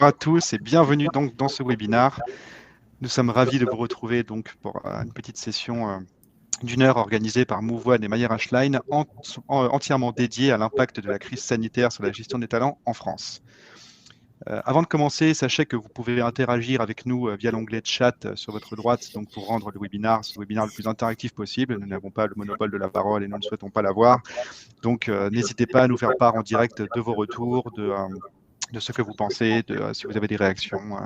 Bonjour à tous et bienvenue donc dans ce webinaire. Nous sommes ravis de vous retrouver donc pour une petite session d'une heure organisée par Mouvoine et Mayer Ashline, entièrement dédiée à l'impact de la crise sanitaire sur la gestion des talents en France. Avant de commencer, sachez que vous pouvez interagir avec nous via l'onglet chat sur votre droite, donc pour rendre ce webinaire le plus interactif possible. Nous n'avons pas le monopole de la parole et nous ne souhaitons pas l'avoir. Donc, n'hésitez pas à nous faire part en direct de vos retours, de ce que vous pensez, si vous avez des réactions.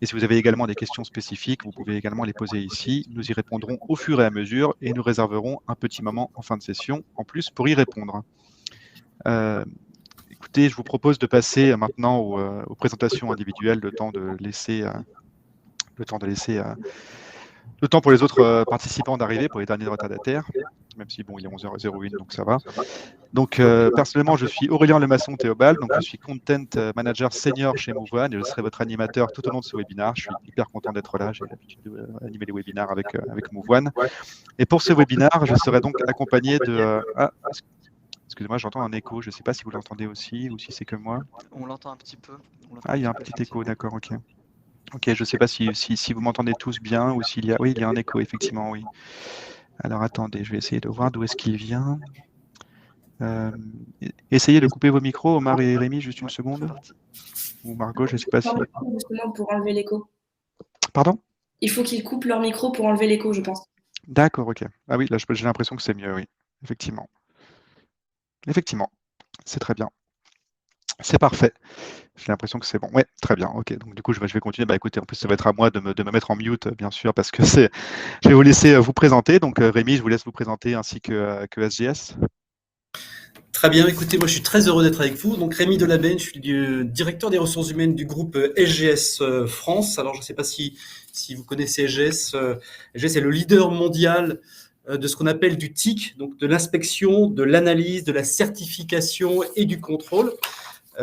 Et si vous avez également des questions spécifiques, vous pouvez également les poser ici. Nous y répondrons au fur et à mesure et nous réserverons un petit moment en fin de session en plus pour y répondre. Écoutez, je vous propose de passer maintenant aux présentations individuelles, le temps pour les autres participants d'arriver, pour les derniers retardataires, même si bon, il est 11h01, donc ça va. Donc, personnellement, je suis Aurélien Lemasson Théobald, donc je suis Content Manager Senior chez Mouvoine et je serai votre animateur tout au long de ce webinaire. Je suis hyper content d'être là, j'ai l'habitude d'animer les webinaires avec Mouvoine. Et pour ce webinaire, je serai donc accompagné de... excusez-moi, j'entends un écho, je ne sais pas si vous l'entendez aussi ou si c'est que moi. On l'entend un petit peu. Ah, il y a un petit écho, d'accord, ok. Ok, je ne sais pas si vous m'entendez tous bien ou s'il y a... Oui, il y a un écho, effectivement, oui. Alors, attendez, je vais essayer de voir d'où est-ce qu'il vient. Essayez de couper vos micros, Omar et Rémi, juste une seconde. Ou Margot, je ne sais pas si... Justement pour enlever l'écho. Pardon? Il faut qu'ils coupent leur micro pour enlever l'écho, je pense. D'accord, ok. Ah oui, là, j'ai l'impression que c'est mieux, oui. Effectivement. Effectivement, c'est très bien. C'est parfait. J'ai l'impression que c'est bon. Ouais, très bien. Ok. Donc du coup, je vais continuer. Bah écoutez, en plus, ça va être à moi de me mettre en mute, bien sûr, parce que je vais vous laisser vous présenter. Donc Rémi, je vous laisse vous présenter ainsi que SGS. Très bien, écoutez, moi je suis très heureux d'être avec vous. Donc Rémi Delabenne, je suis directeur des ressources humaines du groupe SGS France. Alors je ne sais pas si vous connaissez SGS. SGS est le leader mondial de ce qu'on appelle du TIC, donc de l'inspection, de l'analyse, de la certification et du contrôle.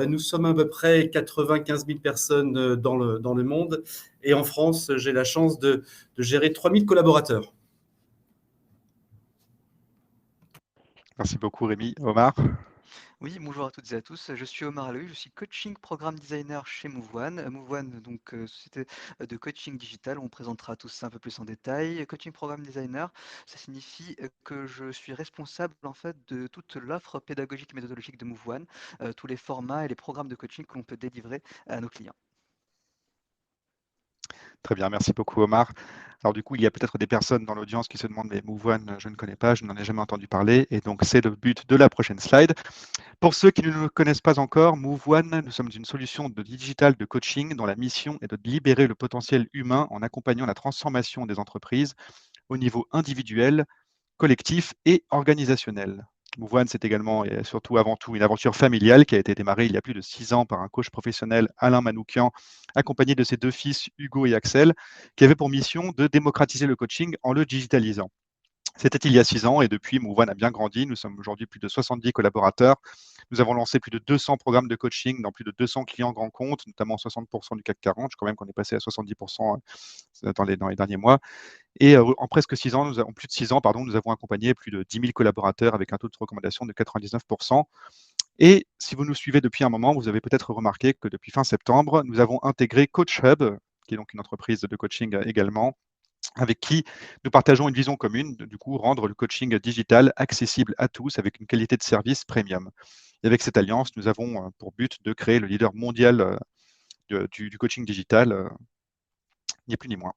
Nous sommes à peu près 95 000 personnes dans le monde. Et en France, j'ai la chance de gérer 3 000 collaborateurs. Merci beaucoup Rémi. Omar? Oui, bonjour à toutes et à tous. Je suis Omar Aloui, je suis coaching programme designer chez Mouvoine. Mouvoine, donc société de coaching digital. On présentera tout ça un peu plus en détail. Coaching programme designer, ça signifie que je suis responsable en fait de toute l'offre pédagogique et méthodologique de Mouvoine, tous les formats et les programmes de coaching que l'on peut délivrer à nos clients. Très bien, merci beaucoup Omar. Alors du coup, il y a peut-être des personnes dans l'audience qui se demandent, mais Mouvoine, je ne connais pas, je n'en ai jamais entendu parler, et donc c'est le but de la prochaine slide. Pour ceux qui ne nous connaissent pas encore, Mouvoine, nous sommes une solution de digital de coaching dont la mission est de libérer le potentiel humain en accompagnant la transformation des entreprises au niveau individuel, collectif et organisationnel. Mouvoine, c'est également et surtout avant tout une aventure familiale qui a été démarrée il y a plus de 6 ans par un coach professionnel, Alain Manoukian, accompagné de ses 2 fils, Hugo et Axel, qui avait pour mission de démocratiser le coaching en le digitalisant. C'était il y a 6 ans et depuis, Mouvoine a bien grandi. Nous sommes aujourd'hui plus de 70 collaborateurs. Nous avons lancé plus de 200 programmes de coaching dans plus de 200 clients grands comptes, notamment 60% du CAC 40. Je crois même qu'on est passé à 70% dans les derniers mois. Et en presque 6 ans, en plus de 6 ans, pardon, nous avons accompagné plus de 10 000 collaborateurs avec un taux de recommandation de 99%. Et si vous nous suivez depuis un moment, vous avez peut-être remarqué que depuis fin septembre, nous avons intégré Coach Hub, qui est donc une entreprise de coaching également, avec qui nous partageons une vision commune, de, du coup, rendre le coaching digital accessible à tous avec une qualité de service premium. Et avec cette alliance, nous avons pour but de créer le leader mondial du coaching digital, ni plus ni moins.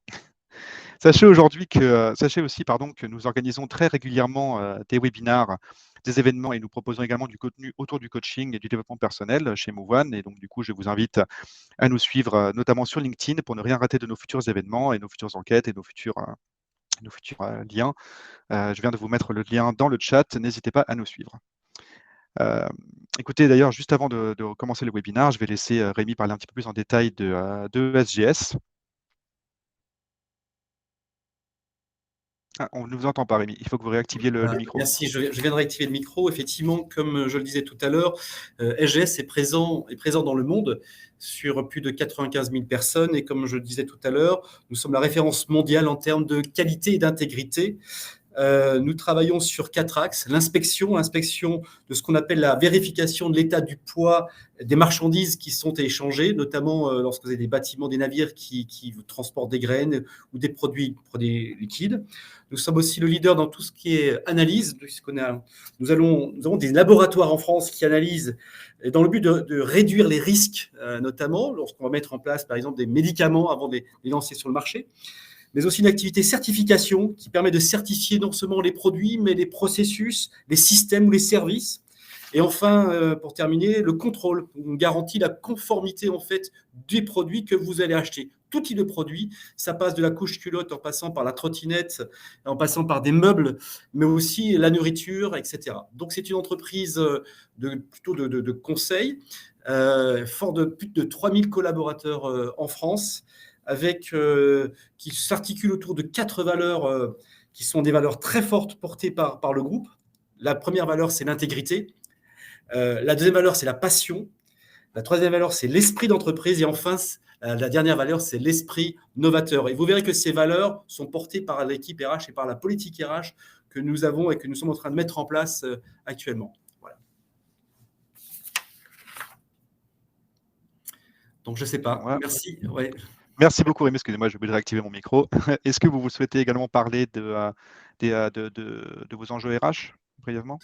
Sachez aussi que nous organisons très régulièrement des webinaires, des événements et nous proposons également du contenu autour du coaching et du développement personnel chez Mouvoine. Et donc, du coup, je vous invite à nous suivre notamment sur LinkedIn pour ne rien rater de nos futurs événements et nos futures enquêtes et nos futurs liens. Je viens de vous mettre le lien dans le chat. N'hésitez pas à nous suivre. Écoutez, d'ailleurs, juste avant de commencer le webinaire, je vais laisser Rémi parler un petit peu plus en détail de SGS. Ah, on ne vous entend pas, Rémi. Il faut que vous réactiviez le micro. Merci, je viens de réactiver le micro. Effectivement, comme je le disais tout à l'heure, SGS est présent dans le monde sur plus de 95 000 personnes. Et comme je le disais tout à l'heure, nous sommes la référence mondiale en termes de qualité et d'intégrité. Nous travaillons sur 4 axes. L'inspection de ce qu'on appelle la vérification de l'état du poids des marchandises qui sont échangées, notamment lorsque vous avez des bâtiments, des navires qui transportent des graines ou des produits liquides. Nous sommes aussi le leader dans tout ce qui est analyse. Nous avons des laboratoires en France qui analysent dans le but de réduire les risques, notamment lorsqu'on va mettre en place, par exemple, des médicaments avant de les lancer sur le marché, mais aussi une activité certification qui permet de certifier non seulement les produits, mais les processus, les systèmes ou les services. Et enfin, pour terminer, le contrôle. On garantit la conformité en fait des produits que vous allez acheter. Tout type de produit, ça passe de la couche culotte en passant par la trottinette, en passant par des meubles, mais aussi la nourriture, etc. Donc c'est une entreprise plutôt de conseil, fort de plus de 3000 collaborateurs en France, qui s'articule autour de 4 valeurs qui sont des valeurs très fortes portées par le groupe. La première valeur, c'est l'intégrité. La deuxième valeur, c'est la passion. La troisième valeur, c'est l'esprit d'entreprise. Et enfin, la dernière valeur, c'est l'esprit novateur. Et vous verrez que ces valeurs sont portées par l'équipe RH et par la politique RH que nous avons et que nous sommes en train de mettre en place actuellement. Voilà. Donc, je ne sais pas. Ouais. Merci. Ouais. Merci beaucoup, Rémi. Excusez-moi, j'ai oublié de réactiver mon micro. Est-ce que vous souhaitez également parler de vos enjeux RH, brièvement?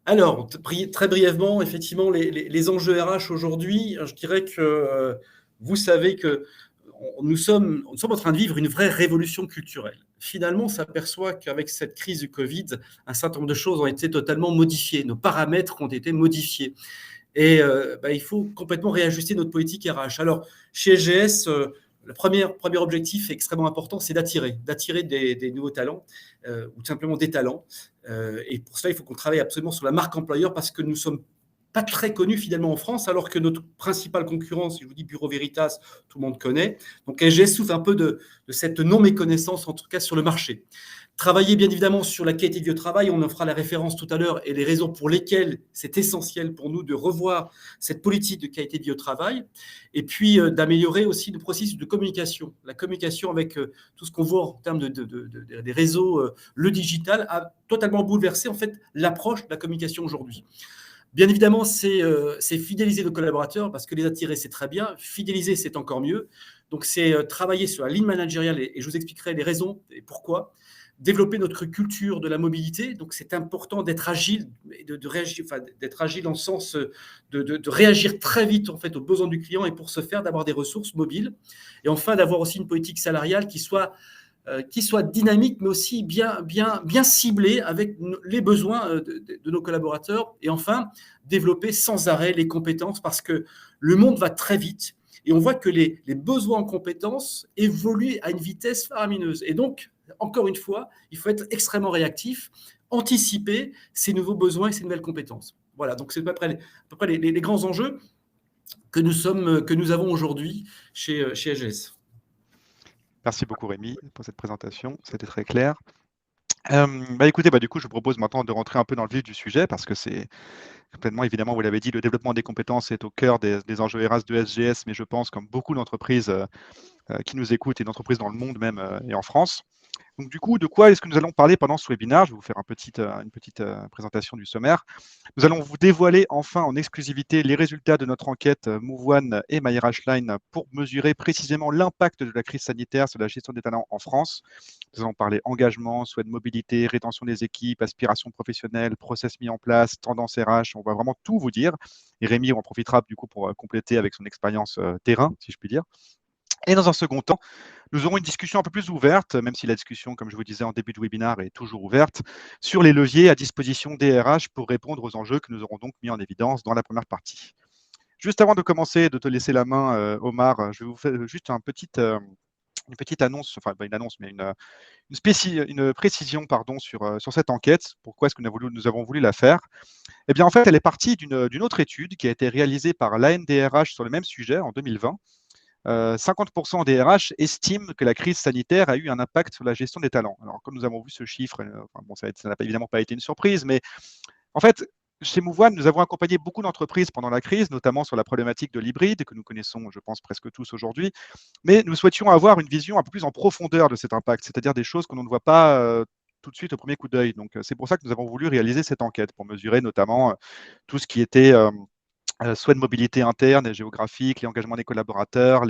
Alors, très brièvement, effectivement, les enjeux RH aujourd'hui, je dirais que vous savez que nous sommes en train de vivre une vraie révolution culturelle. Finalement, on s'aperçoit qu'avec cette crise du Covid, un certain nombre de choses ont été totalement modifiées. Nos paramètres ont été modifiés. Et il faut complètement réajuster notre politique RH. Alors, chez SGS, le premier objectif extrêmement important, c'est d'attirer des nouveaux talents ou tout simplement des talents. Et pour cela, il faut qu'on travaille absolument sur la marque employeur parce que nous ne sommes pas très connus finalement en France, alors que notre principale concurrence, si je vous dis Bureau Veritas, tout le monde connaît. Donc SGS souffre un peu de cette non-méconnaissance, en tout cas sur le marché. Travailler bien évidemment sur la qualité de vie au travail, on en fera la référence tout à l'heure et les raisons pour lesquelles c'est essentiel pour nous de revoir cette politique de qualité de vie au travail et puis d'améliorer aussi le processus de communication. La communication avec tout ce qu'on voit en termes des réseaux, le digital a totalement bouleversé en fait l'approche de la communication aujourd'hui. Bien évidemment, c'est fidéliser nos collaborateurs parce que les attirer, c'est très bien. Fidéliser, c'est encore mieux. Donc, c'est travailler sur la ligne managériale et je vous expliquerai les raisons et pourquoi. Développer notre culture de la mobilité. Donc, c'est important d'être agile, de réagir, d'être agile dans le sens de réagir très vite en fait aux besoins du client et pour ce faire, d'avoir des ressources mobiles. Et enfin, d'avoir aussi une politique salariale qui soit dynamique, mais aussi bien ciblée avec les besoins de nos collaborateurs. Et enfin, développer sans arrêt les compétences parce que le monde va très vite et on voit que les besoins en compétences évoluent à une vitesse faramineuse. Et donc, encore une fois, il faut être extrêmement réactif, anticiper ces nouveaux besoins et ces nouvelles compétences. Voilà, donc c'est à peu près les grands enjeux que nous avons aujourd'hui chez SGS. Merci beaucoup, Rémi, pour cette présentation. C'était très clair. Écoutez, du coup, je vous propose maintenant de rentrer un peu dans le vif du sujet parce que c'est complètement, évidemment, vous l'avez dit, le développement des compétences est au cœur des enjeux RH de SGS, mais je pense, comme beaucoup d'entreprises qui nous écoutent et d'entreprises dans le monde même et en France. Donc, du coup, de quoi est-ce que nous allons parler pendant ce webinaire? Je vais vous faire une petite présentation du sommaire. Nous allons vous dévoiler enfin en exclusivité les résultats de notre enquête MoveOne et MyRHline pour mesurer précisément l'impact de la crise sanitaire sur la gestion des talents en France. Nous allons parler engagement, souhait de mobilité, rétention des équipes, aspiration professionnelle, process mis en place, tendance RH. On va vraiment tout vous dire. Et Rémi en profitera du coup pour compléter avec son expérience terrain, si je puis dire. Et dans un second temps, nous aurons une discussion un peu plus ouverte, même si la discussion, comme je vous disais en début de webinaire, est toujours ouverte, sur les leviers à disposition des RH pour répondre aux enjeux que nous aurons donc mis en évidence dans la première partie. Juste avant de commencer, de te laisser la main, Omar, je vais vous faire juste une petite annonce, enfin pas une annonce, mais une précision sur cette enquête. Pourquoi est-ce que nous avons voulu la faire? Eh bien, en fait, elle est partie d'une autre étude qui a été réalisée par l'ANDRH sur le même sujet en 2020. 50% des RH estiment que la crise sanitaire a eu un impact sur la gestion des talents. Alors, comme nous avons vu ce chiffre, ça n'a évidemment pas été une surprise, mais en fait, chez MoveOne, nous avons accompagné beaucoup d'entreprises pendant la crise, notamment sur la problématique de l'hybride, que nous connaissons, je pense, presque tous aujourd'hui. Mais nous souhaitions avoir une vision un peu plus en profondeur de cet impact, c'est-à-dire des choses que l'on ne voit pas tout de suite au premier coup d'œil. Donc, c'est pour ça que nous avons voulu réaliser cette enquête, pour mesurer notamment tout ce qui était soit de mobilité interne et géographique, les engagements des collaborateurs,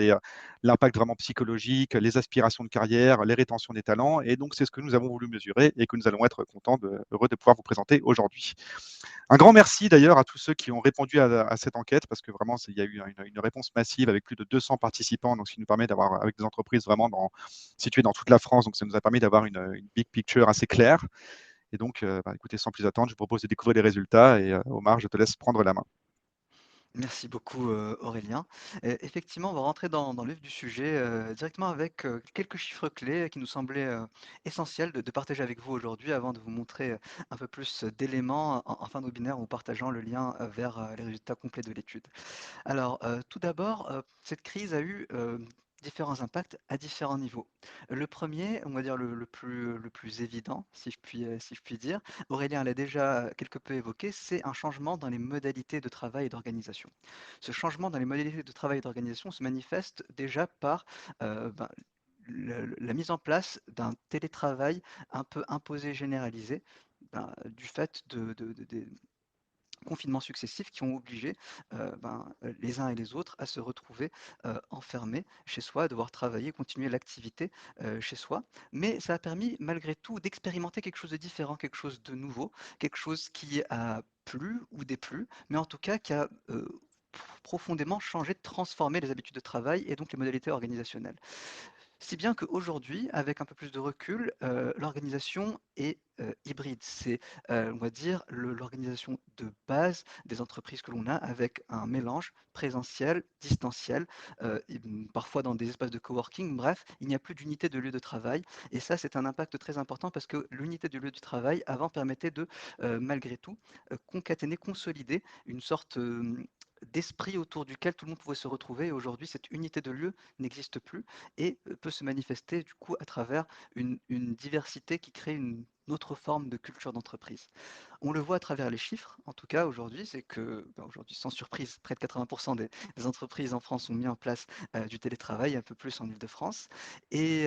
l'impact vraiment psychologique, les aspirations de carrière, les rétentions des talents. Et donc, c'est ce que nous avons voulu mesurer et que nous allons être heureux de pouvoir vous présenter aujourd'hui. Un grand merci d'ailleurs à tous ceux qui ont répondu à cette enquête, parce que vraiment, il y a eu une réponse massive avec plus de 200 participants, donc ce qui nous permet d'avoir, avec des entreprises vraiment situées dans toute la France, donc ça nous a permis d'avoir une big picture assez claire. Et donc, écoutez, sans plus attendre, je vous propose de découvrir les résultats et Omar, je te laisse prendre la main. Merci beaucoup Aurélien. Effectivement, on va rentrer dans le vif du sujet directement avec quelques chiffres clés qui nous semblaient essentiels de partager avec vous aujourd'hui avant de vous montrer un peu plus d'éléments en fin de webinaire en partageant le lien vers les résultats complets de l'étude. Alors, tout d'abord, cette crise a eu différents impacts à différents niveaux. Le premier, on va dire le plus évident, si je puis dire, Aurélien l'a déjà quelque peu évoqué, c'est un changement dans les modalités de travail et d'organisation. Ce changement dans les modalités de travail et d'organisation se manifeste déjà par ben, la mise en place d'un télétravail un peu imposé, généralisé, du fait des confinements successifs qui ont obligé les uns et les autres à se retrouver enfermés chez soi, à devoir travailler, continuer l'activité chez soi. Mais ça a permis malgré tout d'expérimenter quelque chose de différent, quelque chose de nouveau, quelque chose qui a plu ou déplu, mais en tout cas qui a profondément changé, transformé les habitudes de travail et donc les modalités organisationnelles. Si bien qu'aujourd'hui, avec un peu plus de recul, l'organisation est hybride. C'est, on va dire, l'organisation de base des entreprises que l'on a avec un mélange présentiel, distanciel, parfois dans des espaces de coworking. Bref, il n'y a plus d'unité de lieu de travail. Et ça, c'est un impact très important parce que l'unité du lieu du travail, avant, permettait de, malgré tout, concaténer, consolider une sorte d'esprit autour duquel tout le monde pouvait se retrouver. Et aujourd'hui, cette unité de lieu n'existe plus et peut se manifester du coup à travers une diversité qui crée une autre forme de culture d'entreprise. On le voit à travers les chiffres, en tout cas aujourd'hui, c'est que aujourd'hui, sans surprise, près de 80% des entreprises en France ont mis en place du télétravail, un peu plus en Île-de-France. Et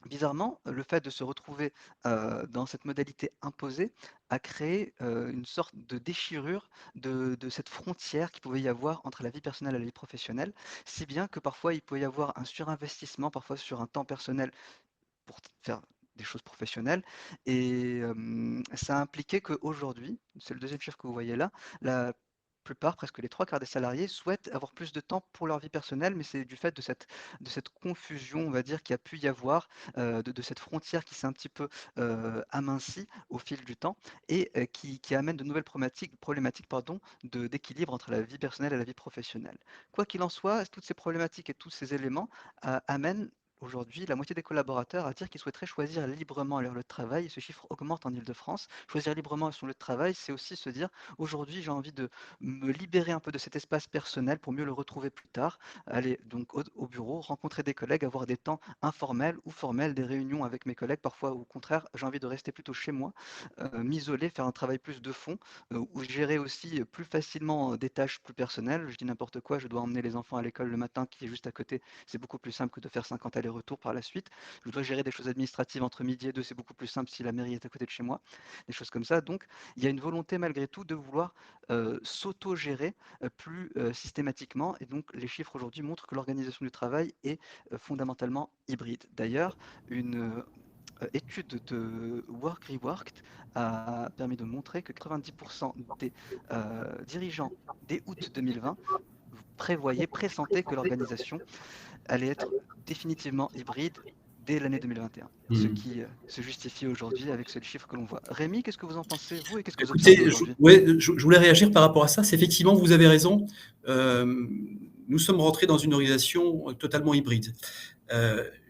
bizarrement, le fait de se retrouver dans cette modalité imposée a créé une sorte de déchirure de cette frontière qu'il pouvait y avoir entre la vie personnelle et la vie professionnelle, si bien que parfois il pouvait y avoir un surinvestissement, parfois sur un temps personnel pour faire des choses professionnelles. Et ça a impliqué qu'aujourd'hui, c'est le deuxième chiffre que vous voyez là, la plupart, presque les trois quarts des salariés souhaitent avoir plus de temps pour leur vie personnelle, mais c'est du fait de cette confusion, on va dire, qu'il y a pu y avoir, de cette frontière qui s'est un petit peu amincie au fil du temps et qui amène de nouvelles problématiques pardon, d'équilibre entre la vie personnelle et la vie professionnelle. Quoi qu'il en soit, toutes ces problématiques et tous ces éléments amènent aujourd'hui la moitié des collaborateurs à dire qu'ils souhaiteraient choisir librement leur lieu de travail et ce chiffre augmente en Île-de-France. Choisir librement son lieu de travail, c'est aussi se dire aujourd'hui j'ai envie de me libérer un peu de cet espace personnel pour mieux le retrouver plus tard, aller donc au bureau, rencontrer des collègues, avoir des temps informels ou formels, des réunions avec mes collègues, parfois au contraire j'ai envie de rester plutôt chez moi, m'isoler, faire un travail plus de fond, ou gérer aussi plus facilement des tâches plus personnelles. Je dis n'importe quoi, je dois emmener les enfants à l'école le matin qui est juste à côté, c'est beaucoup plus simple que de faire 50 allers-retours par la suite. Je dois gérer des choses administratives entre midi et 2, c'est beaucoup plus simple si la mairie est à côté de chez moi, des choses comme ça. Donc il y a une volonté malgré tout de vouloir s'auto-gérer plus systématiquement et donc les chiffres aujourd'hui montrent que l'organisation du travail est fondamentalement hybride. D'ailleurs, une étude de Work Reworked a permis de montrer que 90% des dirigeants dès août 2020 pressentaient que l'organisation allait être définitivement hybride dès l'année 2021, ce qui se justifie aujourd'hui avec ce chiffre que l'on voit. Rémi, qu'est-ce que vous en pensez, vous, et qu'est-ce que vous observez aujourd'hui ? Je voulais réagir par rapport à ça. C'est effectivement, vous avez raison. Nous sommes rentrés dans une organisation totalement hybride.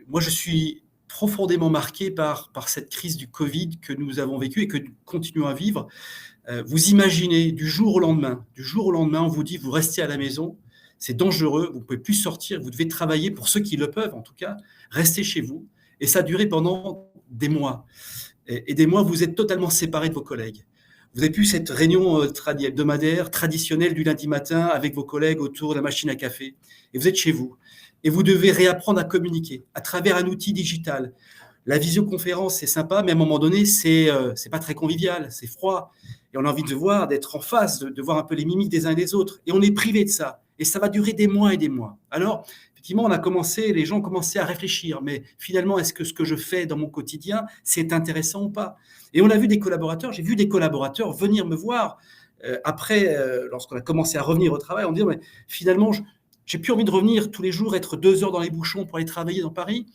Moi, je suis profondément marqué par cette crise du Covid que nous avons vécue et que nous continuons à vivre. Vous imaginez, du jour au lendemain, on vous dit, vous restez à la maison, c'est dangereux, vous ne pouvez plus sortir, vous devez travailler, pour ceux qui le peuvent en tout cas, restez chez vous. Et ça a duré pendant des mois. Et des mois, vous êtes totalement séparés de vos collègues. Vous avez plus cette réunion hebdomadaire, traditionnelle du lundi matin avec vos collègues autour de la machine à café. Et vous êtes chez vous. Et vous devez réapprendre à communiquer à travers un outil digital. La visioconférence, c'est sympa, mais à un moment donné, c'est pas très convivial, c'est froid. Et on a envie de voir, d'être en face, de voir un peu les mimiques des uns et des autres. Et on est privé de ça. Et ça va durer des mois et des mois. Alors, effectivement, les gens ont commencé à réfléchir. Mais finalement, est-ce que ce que je fais dans mon quotidien, c'est intéressant ou pas? Et on a vu j'ai vu des collaborateurs venir me voir après, lorsqu'on a commencé à revenir au travail, en disant, mais finalement, j'ai plus envie de revenir tous les jours, être 2 heures dans les bouchons pour aller travailler dans Paris,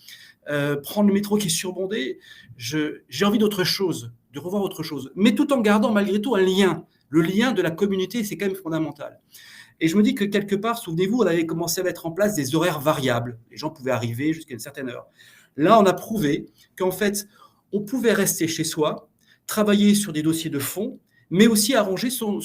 prendre le métro qui est surbondé. J'ai envie d'autre chose, de revoir autre chose, mais tout en gardant malgré tout un lien. Le lien de la communauté, c'est quand même fondamental. Et je me dis que quelque part, souvenez-vous, on avait commencé à mettre en place des horaires variables. Les gens pouvaient arriver jusqu'à une certaine heure. Là, on a prouvé qu'en fait, on pouvait rester chez soi, travailler sur des dossiers de fond, mais aussi arranger son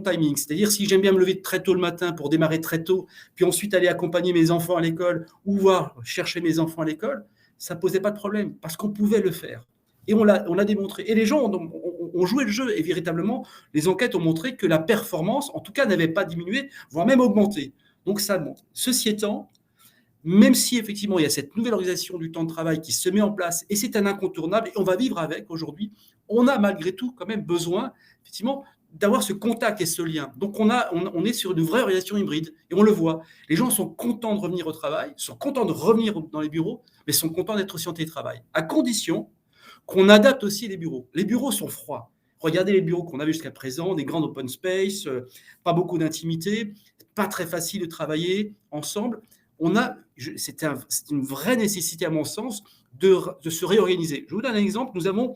timing. C'est-à-dire, si j'aime bien me lever très tôt le matin pour démarrer très tôt, puis ensuite aller accompagner mes enfants à l'école ou voir chercher mes enfants à l'école, ça ne posait pas de problème parce qu'on pouvait le faire. Et on l'a démontré. Et les gens ont joué le jeu. Et véritablement, les enquêtes ont montré que la performance, en tout cas, n'avait pas diminué, voire même augmenté. Donc, ça montre. Ceci étant, même si effectivement il y a cette nouvelle organisation du temps de travail qui se met en place, et c'est un incontournable, et on va vivre avec aujourd'hui, on a malgré tout quand même besoin, effectivement, d'avoir ce contact et ce lien. Donc on est sur une vraie organisation hybride, et on le voit. Les gens sont contents de revenir au travail, sont contents de revenir dans les bureaux, mais sont contents d'être aussi en télétravail, à condition qu'on adapte aussi les bureaux. Les bureaux sont froids. Regardez les bureaux qu'on avait jusqu'à présent, des grands open space, pas beaucoup d'intimité, pas très facile de travailler ensemble. C'est une vraie nécessité, à mon sens, de se réorganiser. Je vous donne un exemple. Nous avons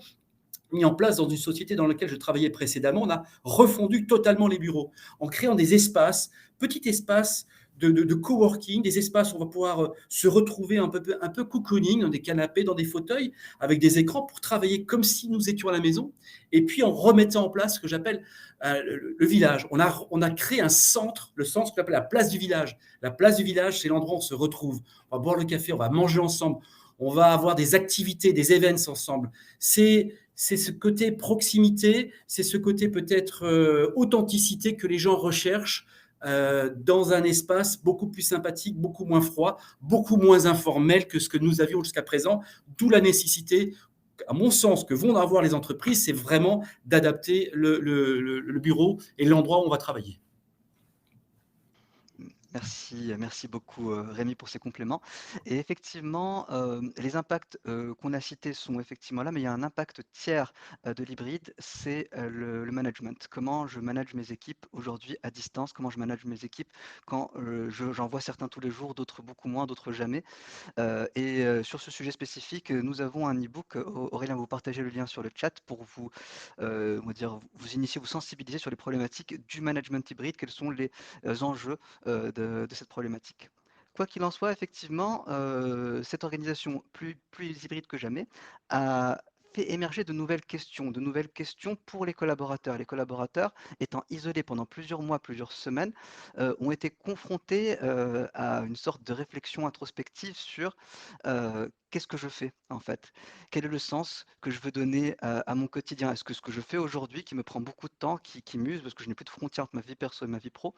mis en place dans une société dans laquelle je travaillais précédemment, on a refondu totalement les bureaux en créant des espaces, petits espaces de coworking, des espaces où on va pouvoir se retrouver un peu cocooning, dans des canapés, dans des fauteuils, avec des écrans pour travailler comme si nous étions à la maison, et puis en remettant en place ce que j'appelle le village. On a créé un centre, le centre qu'on appelle la place du village. La place du village, c'est l'endroit où on se retrouve. On va boire le café, on va manger ensemble, on va avoir des activités, des events ensemble. C'est ce côté proximité, c'est ce côté peut-être authenticité que les gens recherchent dans un espace beaucoup plus sympathique, beaucoup moins froid, beaucoup moins informel que ce que nous avions jusqu'à présent, d'où la nécessité, à mon sens, que vont avoir les entreprises, c'est vraiment d'adapter le bureau et l'endroit où on va travailler. Merci beaucoup Rémi pour ces compléments. Et effectivement, les impacts qu'on a cités sont effectivement là, mais il y a un impact tiers de l'hybride, c'est le management. Comment je manage mes équipes aujourd'hui à distance, comment je manage mes équipes quand j'en vois certains tous les jours, d'autres beaucoup moins, d'autres jamais. Sur ce sujet spécifique, nous avons un e-book. Aurélien, vous partagez le lien sur le chat pour vous, on va dire, vous initier, vous sensibiliser sur les problématiques du management hybride, quels sont les enjeux de cette problématique. Quoi qu'il en soit, effectivement, cette organisation plus hybride que jamais a fait émerger de nouvelles questions pour les collaborateurs. Les collaborateurs, étant isolés pendant plusieurs mois, plusieurs semaines, ont été confrontés à une sorte de réflexion introspective sur qu'est-ce que je fais en fait? Quel est le sens que je veux donner à mon quotidien? Est-ce que ce que je fais aujourd'hui, qui me prend beaucoup de temps, qui m'use, parce que je n'ai plus de frontières entre ma vie perso et ma vie pro,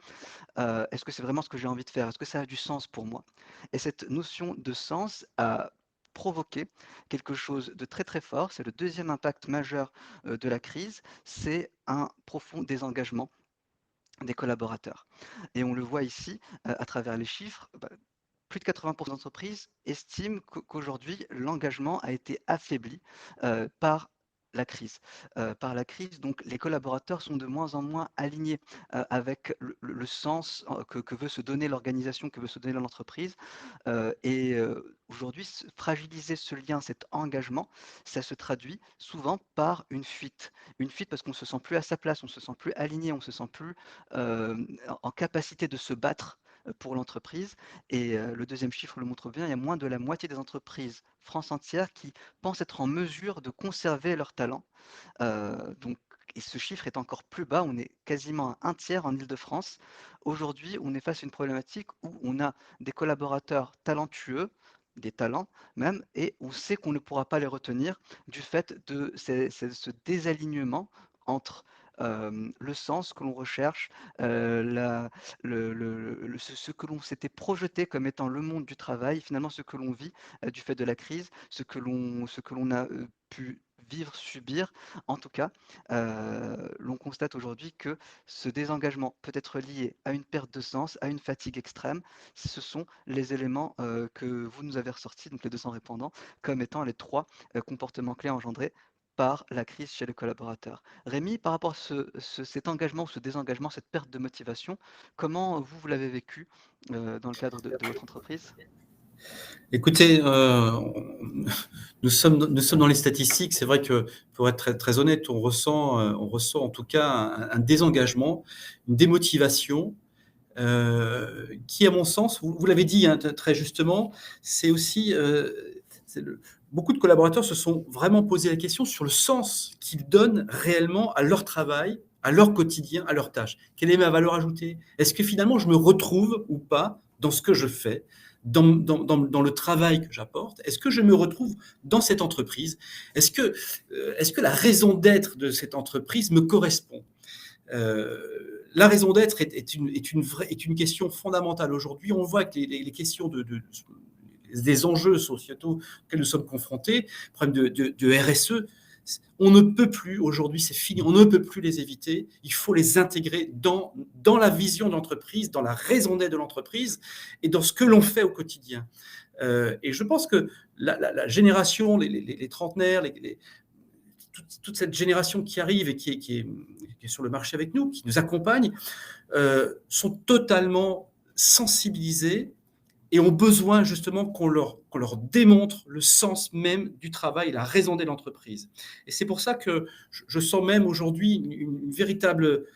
est-ce que c'est vraiment ce que j'ai envie de faire? Est-ce que ça a du sens pour moi? Et cette notion de sens a provoqué quelque chose de très très fort. C'est le deuxième impact majeur de la crise, c'est un profond désengagement des collaborateurs. Et on le voit ici à travers les chiffres. Plus de 80% d'entreprises estiment qu'aujourd'hui, l'engagement a été affaibli par la crise. Donc les collaborateurs sont de moins en moins alignés avec le sens que veut se donner l'organisation, que veut se donner l'entreprise. Aujourd'hui, fragiliser ce lien, cet engagement, ça se traduit souvent par une fuite. Une fuite parce qu'on ne se sent plus à sa place, on ne se sent plus aligné, on ne se sent plus en capacité de se battre pour l'entreprise. Et le deuxième chiffre le montre bien, il y a moins de la moitié des entreprises France entière qui pensent être en mesure de conserver leur talent. Et ce chiffre est encore plus bas, on est quasiment à un tiers en Île-de-France. Aujourd'hui, on est face à une problématique où on a des collaborateurs talentueux, des talents même, et on sait qu'on ne pourra pas les retenir du fait de ce désalignement entre le sens que l'on recherche, ce que l'on s'était projeté comme étant le monde du travail, finalement ce que l'on vit du fait de la crise, ce que l'on a pu vivre, subir. En tout cas, l'on constate aujourd'hui que ce désengagement peut être lié à une perte de sens, à une fatigue extrême. Ce sont les éléments que vous nous avez ressortis, donc les 200 répondants, comme étant les 3 comportements clés engendrés par la crise chez les collaborateurs. Rémi, par rapport à cet engagement ou ce désengagement, cette perte de motivation, comment vous l'avez vécu dans le cadre de votre entreprise? Écoutez, nous sommes dans les statistiques. C'est vrai que, pour être très, très honnête, on ressent en tout cas un désengagement, une démotivation, qui, à mon sens, vous l'avez dit hein, très justement, c'est aussi, beaucoup de collaborateurs se sont vraiment posé la question sur le sens qu'ils donnent réellement à leur travail, à leur quotidien, à leurs tâches. Quelle est ma valeur ajoutée? Est-ce que finalement je me retrouve ou pas dans ce que je fais, dans le travail que j'apporte? Est-ce que je me retrouve dans cette entreprise? Est-ce que la raison d'être de cette entreprise me correspond? La raison d'être est une question fondamentale aujourd'hui. On voit que les questions des enjeux sociétaux auxquels nous sommes confrontés, problème de RSE, on ne peut plus, aujourd'hui c'est fini, on ne peut plus les éviter, il faut les intégrer dans la vision de l'entreprise, dans la raison d'être de l'entreprise et dans ce que l'on fait au quotidien. Et je pense que la génération, les trentenaires, toute cette génération qui arrive et qui est sur le marché avec nous, qui nous accompagne, sont totalement sensibilisés et ont besoin justement qu'on leur démontre le sens même du travail, la raison d'être de l'entreprise. Et c'est pour ça que je sens même aujourd'hui une véritable,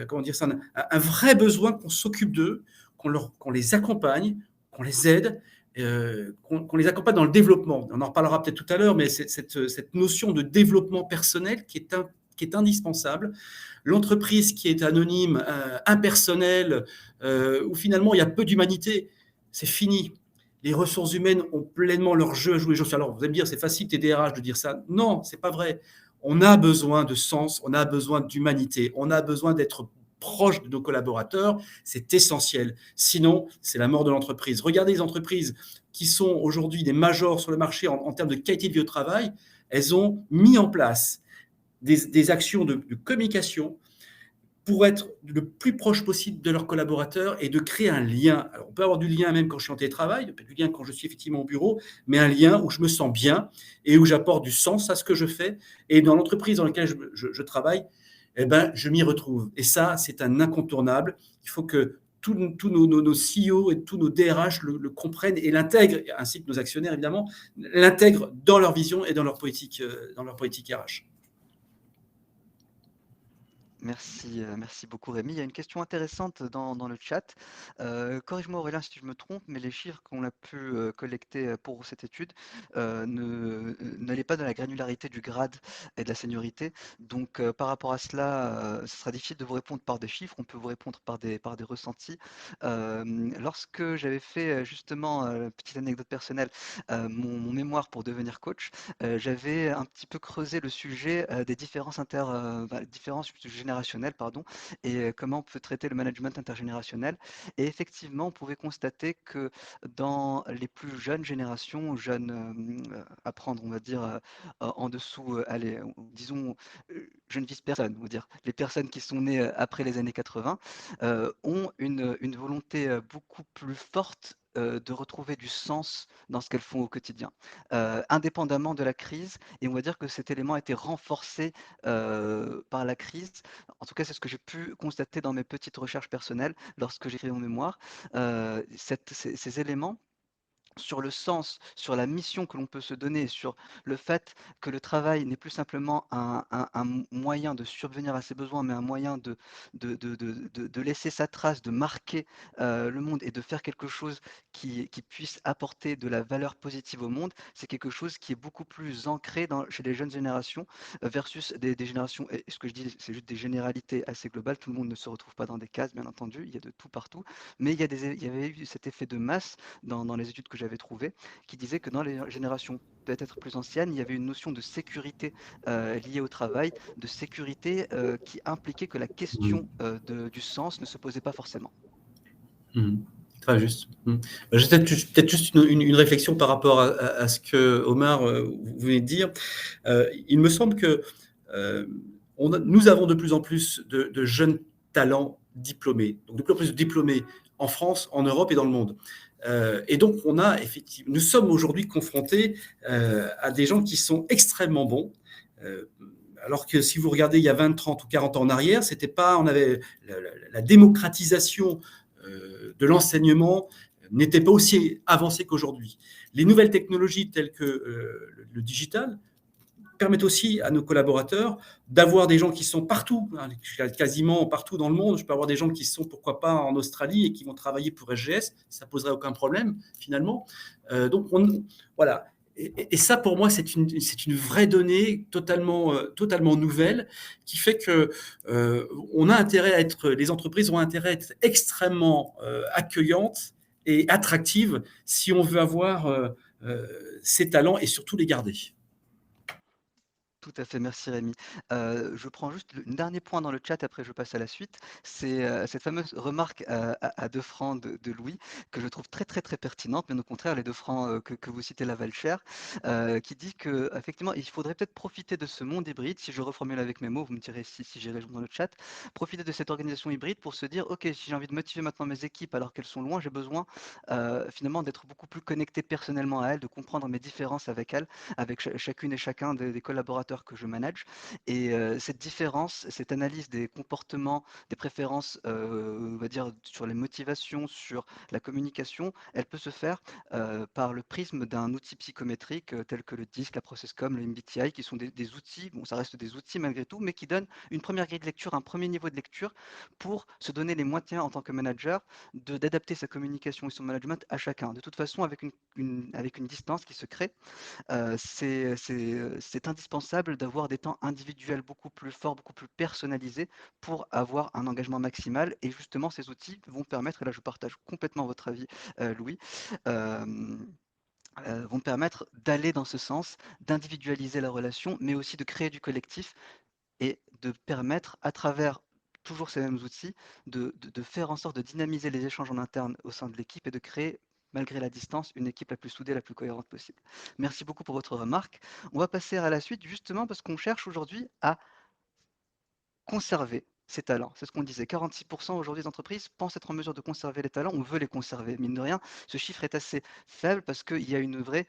comment dire ça, un vrai besoin qu'on s'occupe d'eux, qu'on les accompagne, qu'on les aide, qu'on les accompagne dans le développement. On en reparlera peut-être tout à l'heure, mais c'est cette notion de développement personnel qui est indispensable. L'entreprise qui est anonyme, impersonnelle, où finalement il y a peu d'humanité, c'est fini. Les ressources humaines ont pleinement leur jeu à jouer. Alors, vous allez me dire, c'est facile, t'es DRH, de dire ça. Non, c'est pas vrai. On a besoin de sens, on a besoin d'humanité, on a besoin d'être proche de nos collaborateurs. C'est essentiel. Sinon, c'est la mort de l'entreprise. Regardez les entreprises qui sont aujourd'hui des majors sur le marché en termes de qualité de vie au travail. Elles ont mis en place des actions de communication pour être le plus proche possible de leurs collaborateurs et de créer un lien. Alors, on peut avoir du lien même quand je suis en télétravail, du lien quand je suis effectivement au bureau, mais un lien où je me sens bien et où j'apporte du sens à ce que je fais. Et dans l'entreprise dans laquelle je travaille, eh ben, je m'y retrouve. Et ça, c'est un incontournable. Il faut que tous nos CEO et tous nos DRH le comprennent et l'intègrent, ainsi que nos actionnaires évidemment, l'intègrent dans leur vision et dans leur politique RH. Merci beaucoup Rémi. Il y a une question intéressante dans le chat. Corrige-moi Aurélien si je me trompe, mais les chiffres qu'on a pu collecter pour cette étude n'allaient pas dans la granularité du grade et de la seniorité. Donc par rapport à cela, ce sera difficile de vous répondre par des chiffres, on peut vous répondre par des ressentis. Lorsque j'avais fait justement, petite anecdote personnelle, mon mémoire pour devenir coach, j'avais un petit peu creusé le sujet des différences différences générationnelles, pardon, et comment on peut traiter le management intergénérationnel. Et effectivement, on pouvait constater que dans les plus jeunes générations, jeunes à prendre, on va dire, en dessous, allez, disons, jeunes vice personnes, on va dire, les personnes qui sont nées après les années 80, ont une volonté beaucoup plus forte de retrouver du sens dans ce qu'elles font au quotidien, indépendamment de la crise. Et on va dire que cet élément a été renforcé par la crise. En tout cas, c'est ce que j'ai pu constater dans mes petites recherches personnelles lorsque j'écris mon mémoire. Ces éléments sur le sens, sur la mission que l'on peut se donner, sur le fait que le travail n'est plus simplement un moyen de subvenir à ses besoins, mais un moyen de laisser sa trace, de marquer le monde et de faire quelque chose qui puisse apporter de la valeur positive au monde, c'est quelque chose qui est beaucoup plus ancré chez les jeunes générations versus des générations, et ce que je dis, c'est juste des généralités assez globales, tout le monde ne se retrouve pas dans des cases, bien entendu, il y a de tout partout, mais il y avait eu cet effet de masse dans les études que j'avais j'avais trouvées, qui disaient que dans les générations peut-être plus anciennes, il y avait une notion de sécurité liée au travail, de sécurité qui impliquait que la question du sens ne se posait pas forcément. Très juste. J'ai peut-être juste une réflexion par rapport à ce que Omar vous venez de dire. Il me semble que nous avons de plus en plus de jeunes talents diplômés, donc de plus en plus de diplômés en France, en Europe et dans le monde. Et donc, nous sommes aujourd'hui confrontés à des gens qui sont extrêmement bons. Alors que si vous regardez il y a 20, 30 ou 40 ans en arrière, on avait la démocratisation de l'enseignement n'était pas aussi avancée qu'aujourd'hui. Les nouvelles technologies telles que le digital permettent aussi à nos collaborateurs d'avoir des gens qui sont partout, quasiment partout dans le monde. Je peux avoir des gens qui sont, pourquoi pas, en Australie et qui vont travailler pour SGS. Ça ne poserait aucun problème, finalement. Donc, voilà. Et ça, pour moi, c'est une vraie donnée totalement nouvelle qui fait que les entreprises ont intérêt à être extrêmement accueillantes et attractives si on veut avoir ces talents et surtout les garder. Tout à fait, merci Rémi. Je prends juste un dernier point dans le chat, après je passe à la suite. C'est cette fameuse remarque à 2 francs de Louis, que je trouve très très très pertinente, mais au contraire, les 2 francs que vous citez la valent cher, qui dit qu'effectivement, il faudrait peut-être profiter de ce monde hybride, si je reformule avec mes mots, vous me direz si j'y réjoins dans le chat, profiter de cette organisation hybride pour se dire, ok, si j'ai envie de motiver maintenant mes équipes alors qu'elles sont loin, j'ai besoin finalement d'être beaucoup plus connecté personnellement à elles, de comprendre mes différences avec elles, avec chacune et chacun des collaborateurs que je manage. Et cette différence, cette analyse des comportements, des préférences, on va dire sur les motivations, sur la communication, elle peut se faire par le prisme d'un outil psychométrique tel que le DISC, la ProcessCom, le MBTI, qui sont des outils, bon ça reste des outils malgré tout, mais qui donnent une première grille de lecture, un premier niveau de lecture pour se donner les moyens en tant que manager d'adapter sa communication et son management à chacun. De toute façon, avec une distance qui se crée, c'est indispensable d'avoir des temps individuels beaucoup plus forts, beaucoup plus personnalisés pour avoir un engagement maximal. Et justement, ces outils vont permettre, et là je partage complètement votre avis, Louis, vont permettre d'aller dans ce sens, d'individualiser la relation, mais aussi de créer du collectif et de permettre, à travers toujours ces mêmes outils, de faire en sorte de dynamiser les échanges en interne au sein de l'équipe et de créer, malgré la distance, une équipe la plus soudée, la plus cohérente possible. Merci beaucoup pour votre remarque. On va passer à la suite, justement parce qu'on cherche aujourd'hui à conserver ces talents. C'est ce qu'on disait. 46% aujourd'hui des entreprises pensent être en mesure de conserver les talents. On veut les conserver. Mine de rien, ce chiffre est assez faible parce qu'il y a une vraie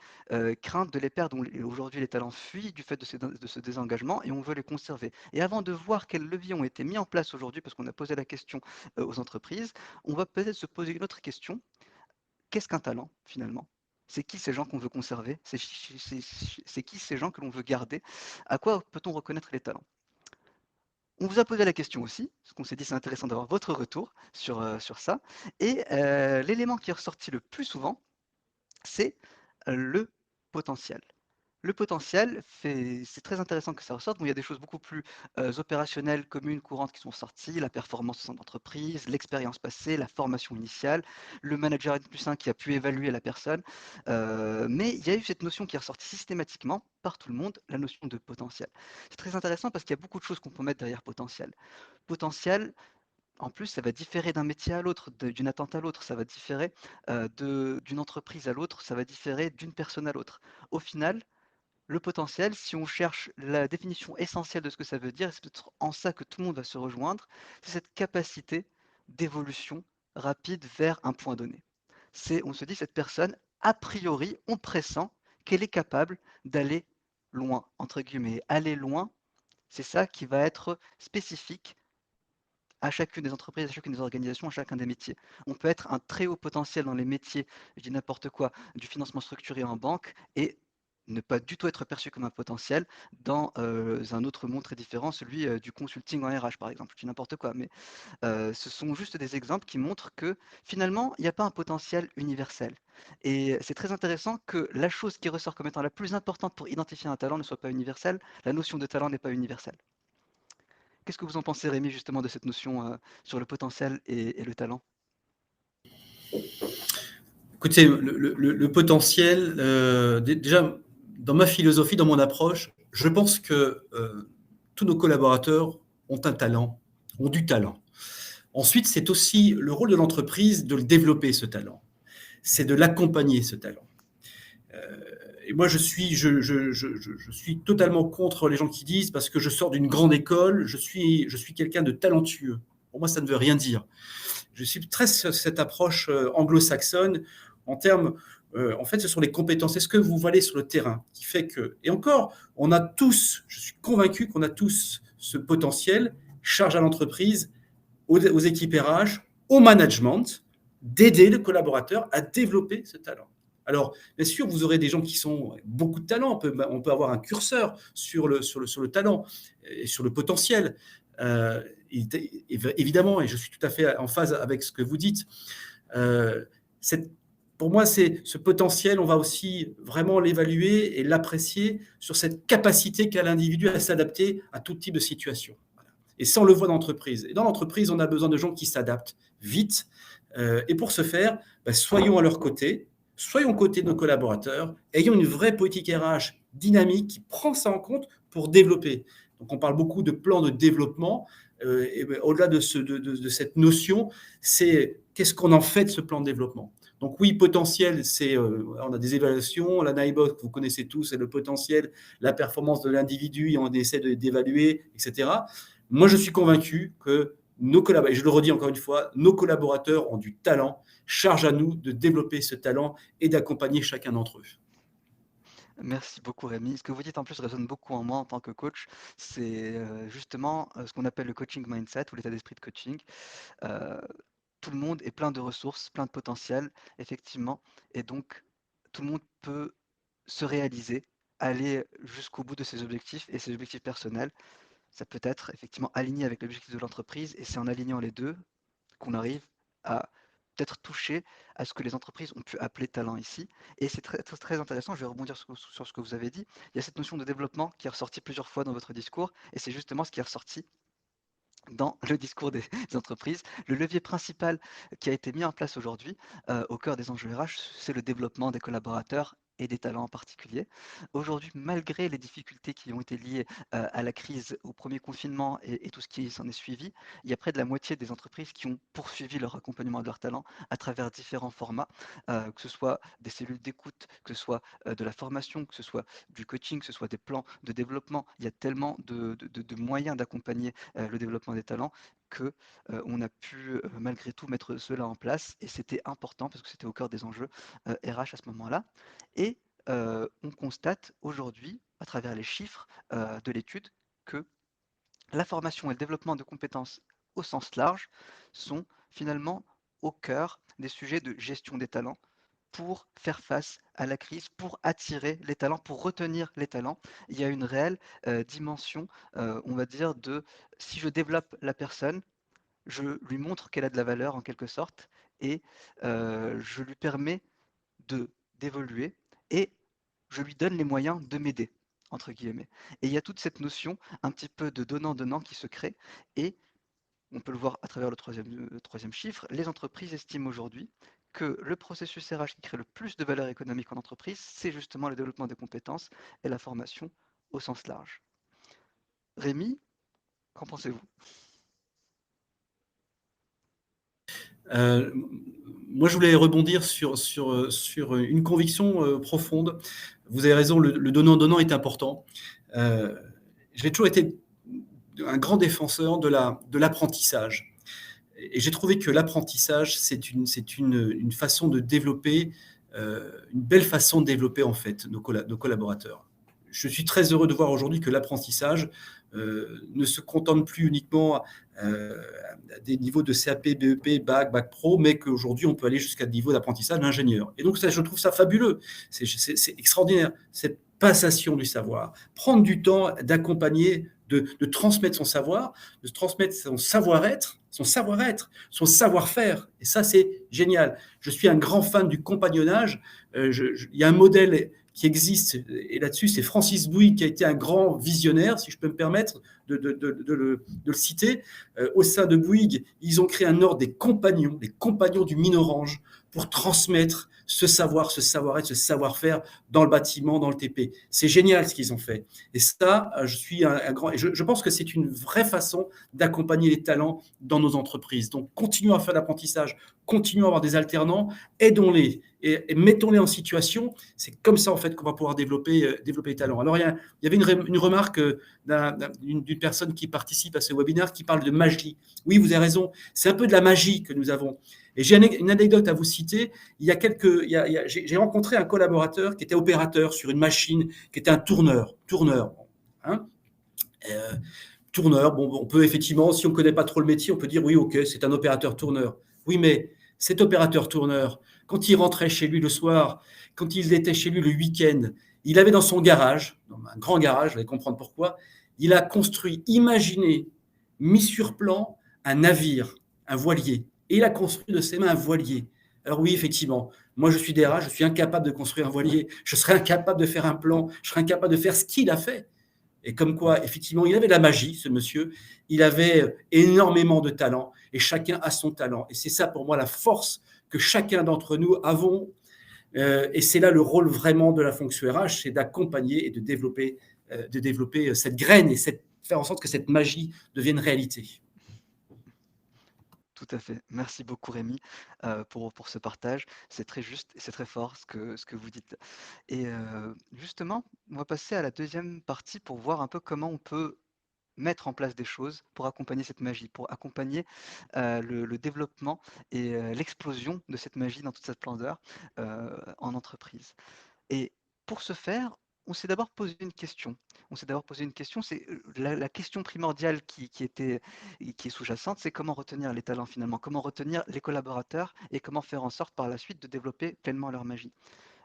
crainte de les perdre. Aujourd'hui, les talents fuient du fait de ce désengagement et on veut les conserver. Et avant de voir quels leviers ont été mis en place aujourd'hui, parce qu'on a posé la question aux entreprises, on va peut-être se poser une autre question. Qu'est-ce qu'un talent finalement? C'est qui ces gens qu'on veut conserver? C'est qui ces gens que l'on veut garder? À quoi peut-on reconnaître les talents? On vous a posé la question aussi, parce qu'on s'est dit c'est intéressant d'avoir votre retour sur ça. Et l'élément qui est ressorti le plus souvent, c'est le potentiel. Le potentiel, c'est très intéressant que ça ressorte. Bon, il y a des choses beaucoup plus opérationnelles, communes, courantes qui sont sorties, la performance au sein d'entreprise, l'expérience passée, la formation initiale, le manager N+1 qui a pu évaluer la personne. Mais il y a eu cette notion qui est ressortie systématiquement par tout le monde, la notion de potentiel. C'est très intéressant parce qu'il y a beaucoup de choses qu'on peut mettre derrière potentiel. Potentiel, en plus, ça va différer d'un métier à l'autre, d'une attente à l'autre, ça va différer d'une entreprise à l'autre, ça va différer d'une personne à l'autre. Au final, le potentiel, si on cherche la définition essentielle de ce que ça veut dire, et c'est peut-être en ça que tout le monde va se rejoindre, c'est cette capacité d'évolution rapide vers un point donné. On se dit, cette personne, a priori, on pressent qu'elle est capable d'aller loin, entre guillemets. Aller loin, c'est ça qui va être spécifique à chacune des entreprises, à chacune des organisations, à chacun des métiers. On peut être un très haut potentiel dans les métiers, je dis n'importe quoi, du financement structuré en banque et ne pas du tout être perçu comme un potentiel dans un autre monde très différent, celui du consulting en RH par exemple. Je dis n'importe quoi, mais ce sont juste des exemples qui montrent que finalement, il n'y a pas un potentiel universel. Et c'est très intéressant que la chose qui ressort comme étant la plus importante pour identifier un talent ne soit pas universelle. La notion de talent n'est pas universelle. Qu'est-ce que vous en pensez, Rémi, justement, de cette notion sur le potentiel et le talent? Écoutez, le potentiel, déjà, dans ma philosophie, dans mon approche, je pense que tous nos collaborateurs ont un talent, ont du talent. Ensuite, c'est aussi le rôle de l'entreprise de le développer, ce talent. C'est de l'accompagner, ce talent. Et moi, je suis totalement contre les gens qui disent parce que je sors d'une grande école, je suis quelqu'un de talentueux. Pour moi, ça ne veut rien dire. Je suis très sur cette approche anglo-saxonne en termes, en fait, ce sont les compétences. Est-ce que vous valez sur le terrain qui fait que, et encore, on a tous, je suis convaincu qu'on a tous ce potentiel, charge à l'entreprise, aux équipes RH, au management, d'aider le collaborateur à développer ce talent. Alors, bien sûr, vous aurez des gens qui ont beaucoup de talent. On peut avoir un curseur sur le talent et sur le potentiel. Évidemment, et je suis tout à fait en phase avec ce que vous dites. Pour moi, ce potentiel, on va aussi vraiment l'évaluer et l'apprécier sur cette capacité qu'a l'individu à s'adapter à tout type de situation. Et ça, on le voit dans l'entreprise. Et dans l'entreprise, on a besoin de gens qui s'adaptent vite. Et pour ce faire, soyons à leur côté, soyons aux côtés de nos collaborateurs, ayons une vraie politique RH dynamique qui prend ça en compte pour développer. Donc, on parle beaucoup de plan de développement. Et au-delà de cette notion, c'est qu'est-ce qu'on en fait de ce plan de développement. Donc oui, potentiel, on a des évaluations, la NIBOC, vous connaissez tous, c'est le potentiel, la performance de l'individu, et on essaie d'évaluer, etc. Moi, je suis convaincu que nos collaborateurs, et je le redis encore une fois, nos collaborateurs ont du talent, charge à nous de développer ce talent et d'accompagner chacun d'entre eux. Merci beaucoup Rémi. Ce que vous dites en plus résonne beaucoup en moi en tant que coach. C'est justement ce qu'on appelle le coaching mindset ou l'état d'esprit de coaching. Tout le monde est plein de ressources, plein de potentiel, effectivement. Et donc, tout le monde peut se réaliser, aller jusqu'au bout de ses objectifs et ses objectifs personnels. Ça peut être effectivement aligné avec l'objectif de l'entreprise et c'est en alignant les deux qu'on arrive à peut-être toucher à ce que les entreprises ont pu appeler talent ici. Et c'est très, très, très intéressant, je vais rebondir sur ce que vous avez dit. Il y a cette notion de développement qui est ressortie plusieurs fois dans votre discours et c'est justement ce qui est ressorti dans le discours des entreprises. Le levier principal qui a été mis en place aujourd'hui au cœur des enjeux RH, c'est le développement des collaborateurs et des talents en particulier. Aujourd'hui, malgré les difficultés qui ont été liées à la crise, au premier confinement et tout ce qui s'en est suivi, il y a près de la moitié des entreprises qui ont poursuivi leur accompagnement de leurs talents à travers différents formats, que ce soit des cellules d'écoute, que ce soit de la formation, que ce soit du coaching, que ce soit des plans de développement. Il y a tellement de moyens d'accompagner le développement des talents que on a pu malgré tout mettre cela en place et c'était important parce que c'était au cœur des enjeux RH à ce moment-là. Et on constate aujourd'hui, à travers les chiffres de l'étude, que la formation et le développement de compétences au sens large sont finalement au cœur des sujets de gestion des talents pour faire face à la crise, pour attirer les talents, pour retenir les talents. Il y a une réelle dimension, on va dire, de si je développe la personne, je lui montre qu'elle a de la valeur en quelque sorte et je lui permets d'évoluer et je lui donne les moyens de m'aider, entre guillemets. Et il y a toute cette notion un petit peu de donnant-donnant qui se crée et on peut le voir à travers le troisième chiffre, les entreprises estiment aujourd'hui que le processus RH qui crée le plus de valeur économique en entreprise, c'est justement le développement des compétences et la formation au sens large. Rémi, qu'en pensez-vous ? Moi, je voulais rebondir sur une conviction profonde. Vous avez raison, le donnant-donnant est important. J'ai toujours été un grand défenseur de l'apprentissage. Et j'ai trouvé que l'apprentissage, c'est une façon de développer, une belle façon de développer en fait nos collaborateurs. Je suis très heureux de voir aujourd'hui que l'apprentissage ne se contente plus uniquement à des niveaux de CAP, BEP, Bac Pro, mais qu'aujourd'hui, on peut aller jusqu'à des niveaux d'apprentissage d'ingénieur. Et donc, ça, je trouve ça fabuleux. C'est extraordinaire, cette passation du savoir. Prendre du temps d'accompagner, de transmettre son savoir, de transmettre son savoir-être, son savoir-faire. Et ça, c'est génial. Je suis un grand fan du compagnonnage. Il y a un modèle qui existe, et là-dessus, c'est Francis Bouygues qui a été un grand visionnaire, si je peux me permettre, le citer. Au sein de Bouygues, ils ont créé un ordre des compagnons du Minorange, pour transmettre ce savoir, ce savoir-être, ce savoir-faire dans le bâtiment, dans le TP. C'est génial ce qu'ils ont fait. Et ça, je suis un grand. Et je pense que c'est une vraie façon d'accompagner les talents dans nos entreprises. Donc, continuons à faire l'apprentissage, continuons à avoir des alternants, aidons-les et mettons-les en situation. C'est comme ça, en fait, qu'on va pouvoir développer les talents. Alors, il y avait une remarque d'une personne qui participe à ce webinaire qui parle de magie. Oui, vous avez raison. C'est un peu de la magie que nous avons. Et j'ai une anecdote à vous citer. J'ai rencontré un collaborateur qui était opérateur sur une machine, qui était un tourneur. Hein, tourneur, bon, on peut effectivement, si on ne connaît pas trop le métier, on peut dire oui, ok, c'est un opérateur tourneur. Oui, mais cet opérateur tourneur, quand il rentrait chez lui le soir, quand il était chez lui le week-end, il avait dans son garage, un grand garage, vous allez comprendre pourquoi, il a construit, imaginé, mis sur plan un navire, un voilier. Et il a construit de ses mains un voilier. Alors oui, effectivement, moi je suis DRH, je suis incapable de construire un voilier, je serais incapable de faire un plan, je serais incapable de faire ce qu'il a fait. Et comme quoi, effectivement, il avait de la magie, ce monsieur, il avait énormément de talent, et chacun a son talent. Et c'est ça pour moi la force que chacun d'entre nous avons, et c'est là le rôle vraiment de la fonction RH, c'est d'accompagner et de développer cette graine et faire en sorte que cette magie devienne réalité. Tout à fait. Merci beaucoup Rémi pour ce partage. C'est très juste et c'est très fort ce que vous dites. Et justement, on va passer à la deuxième partie pour voir un peu comment on peut mettre en place des choses pour accompagner cette magie, pour accompagner le développement et l'explosion de cette magie dans toute sa splendeur en entreprise. Et pour ce faire, on s'est d'abord posé une question. C'est la question primordiale qui est sous-jacente, c'est comment retenir les talents finalement, comment retenir les collaborateurs et comment faire en sorte par la suite de développer pleinement leur magie.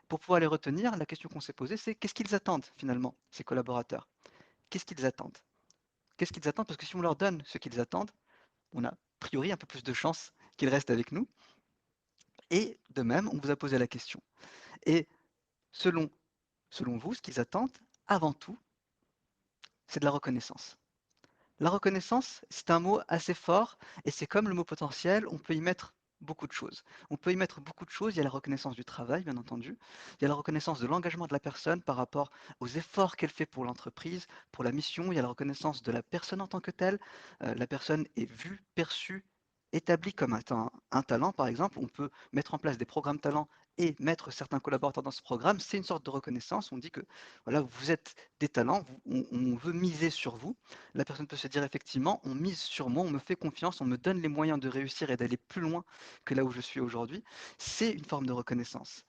Pour pouvoir les retenir, la question qu'on s'est posée, c'est qu'est-ce qu'ils attendent finalement, ces collaborateurs? Qu'est-ce qu'ils attendent? Qu'est-ce qu'ils attendent? Parce que si on leur donne ce qu'ils attendent, on a a priori un peu plus de chances qu'ils restent avec nous. Et de même, on vous a posé la question. Et selon vous, ce qu'ils attendent, avant tout, c'est de la reconnaissance. La reconnaissance, c'est un mot assez fort et c'est comme le mot potentiel, on peut y mettre beaucoup de choses. Il y a la reconnaissance du travail, bien entendu. Il y a la reconnaissance de l'engagement de la personne par rapport aux efforts qu'elle fait pour l'entreprise, pour la mission. Il y a la reconnaissance de la personne en tant que telle. La personne est vue, perçue, établie comme un talent, par exemple. On peut mettre en place des programmes talents et mettre certains collaborateurs dans ce programme. C'est une sorte de reconnaissance. On dit que voilà, vous êtes des talents, on veut miser sur vous. La personne peut se dire effectivement, on mise sur moi, on me fait confiance, on me donne les moyens de réussir et d'aller plus loin que là où je suis aujourd'hui. C'est une forme de reconnaissance.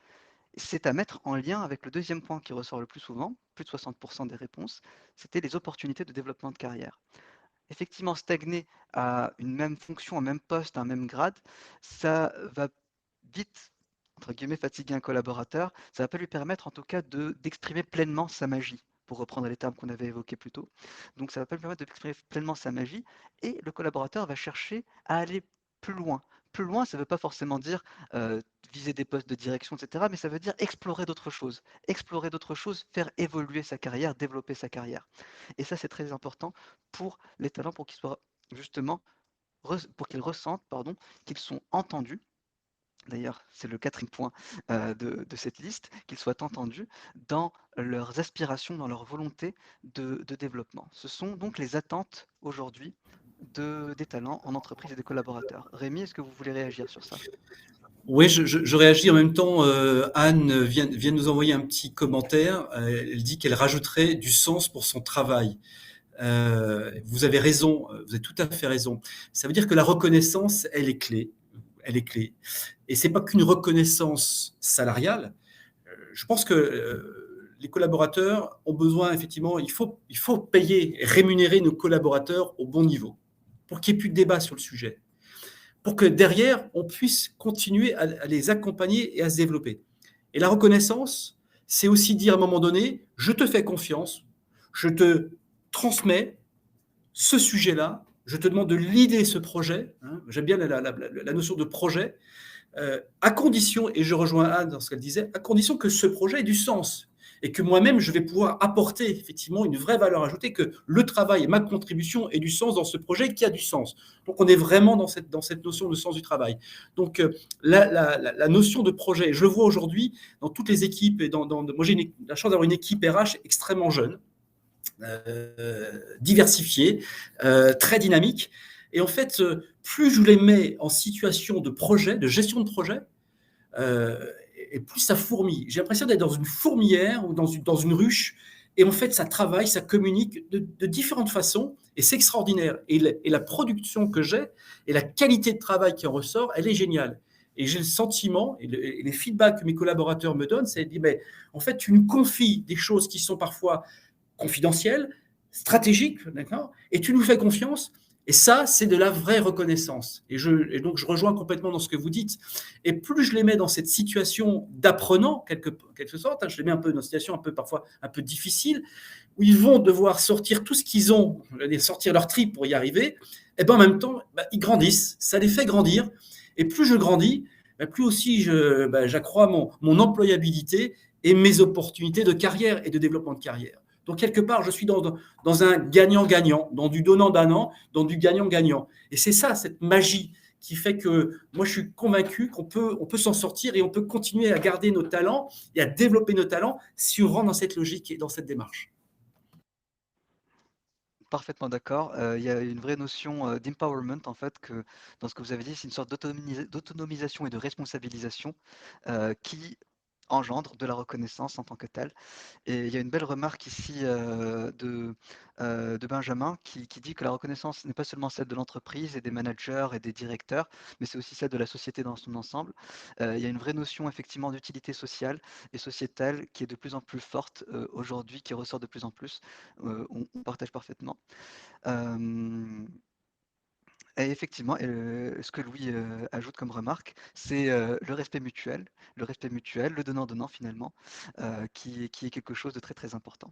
C'est à mettre en lien avec le deuxième point qui ressort le plus souvent, plus de 60% des réponses, c'était les opportunités de développement de carrière. Effectivement, stagner à une même fonction, un même poste, un même grade, ça va vite, entre guillemets, fatiguer un collaborateur. Ça ne va pas lui permettre, en tout cas, d'exprimer pleinement sa magie, pour reprendre les termes qu'on avait évoqués plus tôt. Donc, ça ne va pas lui permettre d'exprimer pleinement sa magie, et le collaborateur va chercher à aller plus loin. Plus loin, ça ne veut pas forcément dire viser des postes de direction, etc., mais ça veut dire explorer d'autres choses, faire évoluer sa carrière, développer sa carrière. Et ça, c'est très important pour les talents, pour qu'ils soient justement, pour qu'ils ressentent, qu'ils sont entendus. D'ailleurs, c'est le quatrième point de cette liste, qu'ils soient entendus dans leurs aspirations, dans leur volonté de développement. Ce sont donc les attentes aujourd'hui des talents en entreprise et des collaborateurs. Rémi, est-ce que vous voulez réagir sur ça? Oui, je réagis en même temps. Anne vient de nous envoyer un petit commentaire. Elle dit qu'elle rajouterait du sens pour son travail. Vous avez raison, vous avez tout à fait raison. Ça veut dire que la reconnaissance, elle est clé. Et c'est pas qu'une reconnaissance salariale. Je pense que les collaborateurs ont besoin, effectivement, il faut payer, rémunérer nos collaborateurs au bon niveau pour qu'il n'y ait plus de débat sur le sujet, pour que derrière, on puisse continuer à les accompagner et à se développer. Et la reconnaissance, c'est aussi dire à un moment donné, je te fais confiance, je te transmets ce sujet-là, je te demande de leader ce projet, hein, j'aime bien la notion de projet, à condition, et je rejoins Anne dans ce qu'elle disait, à condition que ce projet ait du sens, et que moi-même, je vais pouvoir apporter effectivement une vraie valeur ajoutée, que le travail et ma contribution aient du sens dans ce projet qui a du sens. Donc, on est vraiment dans cette notion de sens du travail. Donc, la notion de projet, je le vois aujourd'hui dans toutes les équipes, et moi, j'ai la chance d'avoir une équipe RH extrêmement jeune, diversifiée, très dynamique. Et en fait, plus je les mets en situation de projet, de gestion de projet, et plus ça fourmille. J'ai l'impression d'être dans une fourmilière ou dans une ruche, et en fait, ça travaille, ça communique de différentes façons, et c'est extraordinaire. Et la production que j'ai, et la qualité de travail qui en ressort, elle est géniale. Et j'ai le sentiment, et les feedbacks que mes collaborateurs me donnent, c'est de dire, mais en fait, tu nous confies des choses qui sont parfois confidentielles, stratégiques, d'accord, et tu nous fais confiance. Et ça, c'est de la vraie reconnaissance. Et donc, je rejoins complètement dans ce que vous dites. Et plus je les mets dans cette situation d'apprenant, quelque sorte, je les mets un peu dans une situation parfois un peu difficile, où ils vont devoir sortir tout ce qu'ils ont, sortir leur trip pour y arriver, et bien en même temps, ils grandissent, ça les fait grandir. Et plus je grandis, plus aussi j'accrois mon employabilité et mes opportunités de carrière et de développement de carrière. Donc, quelque part, je suis dans un gagnant-gagnant, dans du donnant-donnant, dans du gagnant-gagnant. Et c'est ça, cette magie qui fait que moi, je suis convaincu qu'on peut s'en sortir et on peut continuer à garder nos talents et à développer nos talents si on rentre dans cette logique et dans cette démarche. Parfaitement d'accord. Il y a une vraie notion d'empowerment, en fait, que dans ce que vous avez dit, c'est une sorte d'autonomisation et de responsabilisation qui engendre de la reconnaissance en tant que telle. Et il y a une belle remarque ici de Benjamin qui dit que la reconnaissance n'est pas seulement celle de l'entreprise et des managers et des directeurs, mais c'est aussi celle de la société dans son ensemble. Il y a une vraie notion effectivement d'utilité sociale et sociétale qui est de plus en plus forte aujourd'hui, qui ressort de plus en plus. On partage parfaitement. Et effectivement, ce que Louis ajoute comme remarque, c'est le respect mutuel, le donnant-donnant finalement, qui est quelque chose de très très important.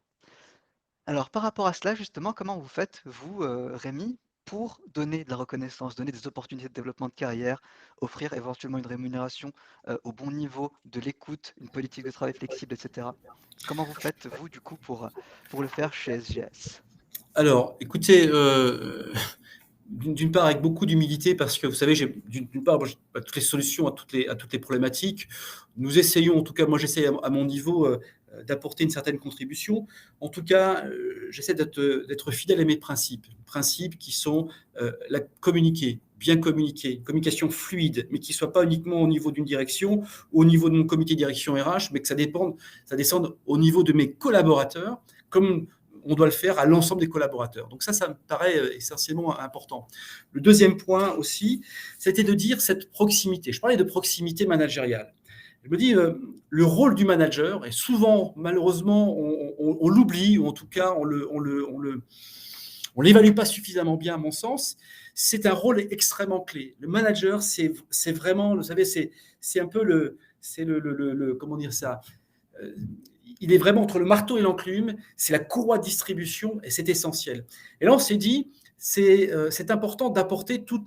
Alors par rapport à cela, justement, comment vous faites, vous, Rémi, pour donner de la reconnaissance, donner des opportunités de développement de carrière, offrir éventuellement une rémunération au bon niveau, de l'écoute, une politique de travail flexible, etc. Comment vous faites, vous, du coup, pour le faire chez SGS? Alors, écoutez, d'une part avec beaucoup d'humilité, parce que vous savez, d'une part, moi, j'ai pas toutes les solutions à toutes les problématiques. Nous essayons, en tout cas, moi j'essaie à mon niveau d'apporter une certaine contribution. En tout cas, j'essaie d'être fidèle à mes principes qui sont la bien communiquer, communication fluide, mais qui ne soit pas uniquement au niveau d'une direction, ou au niveau de mon comité direction RH, mais que ça descende au niveau de mes collaborateurs, comme on doit le faire à l'ensemble des collaborateurs. Donc ça me paraît essentiellement important. Le deuxième point aussi, c'était de dire cette proximité. Je parlais de proximité managériale. Je me dis, le rôle du manager, et souvent, malheureusement, on l'oublie, ou en tout cas, on l'évalue pas suffisamment bien, à mon sens. C'est un rôle extrêmement clé. Le manager, c'est vraiment, vous savez, c'est un peu comment dire ça, il est vraiment entre le marteau et l'enclume, c'est la courroie de distribution et c'est essentiel. Et là, on s'est dit, c'est important d'apporter tous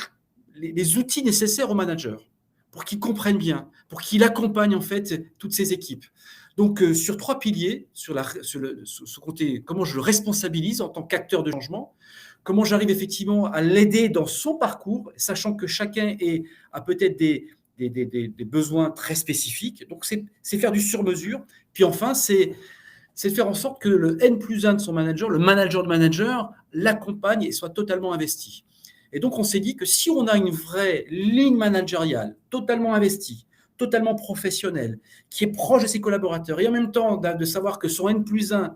les outils nécessaires au manager pour qu'il comprenne bien, pour qu'il accompagne en fait toutes ses équipes. Donc, sur 3 piliers, sur ce côté, comment je le responsabilise en tant qu'acteur de changement, comment j'arrive effectivement à l'aider dans son parcours, sachant que chacun a peut-être des besoins très spécifiques. Donc, c'est faire du sur-mesure. Puis enfin, c'est faire en sorte que le N+1 de son manager, le manager de manager, l'accompagne et soit totalement investi. Et donc, on s'est dit que si on a une vraie ligne managériale totalement investie, totalement professionnelle, qui est proche de ses collaborateurs, et en même temps de savoir que son N+1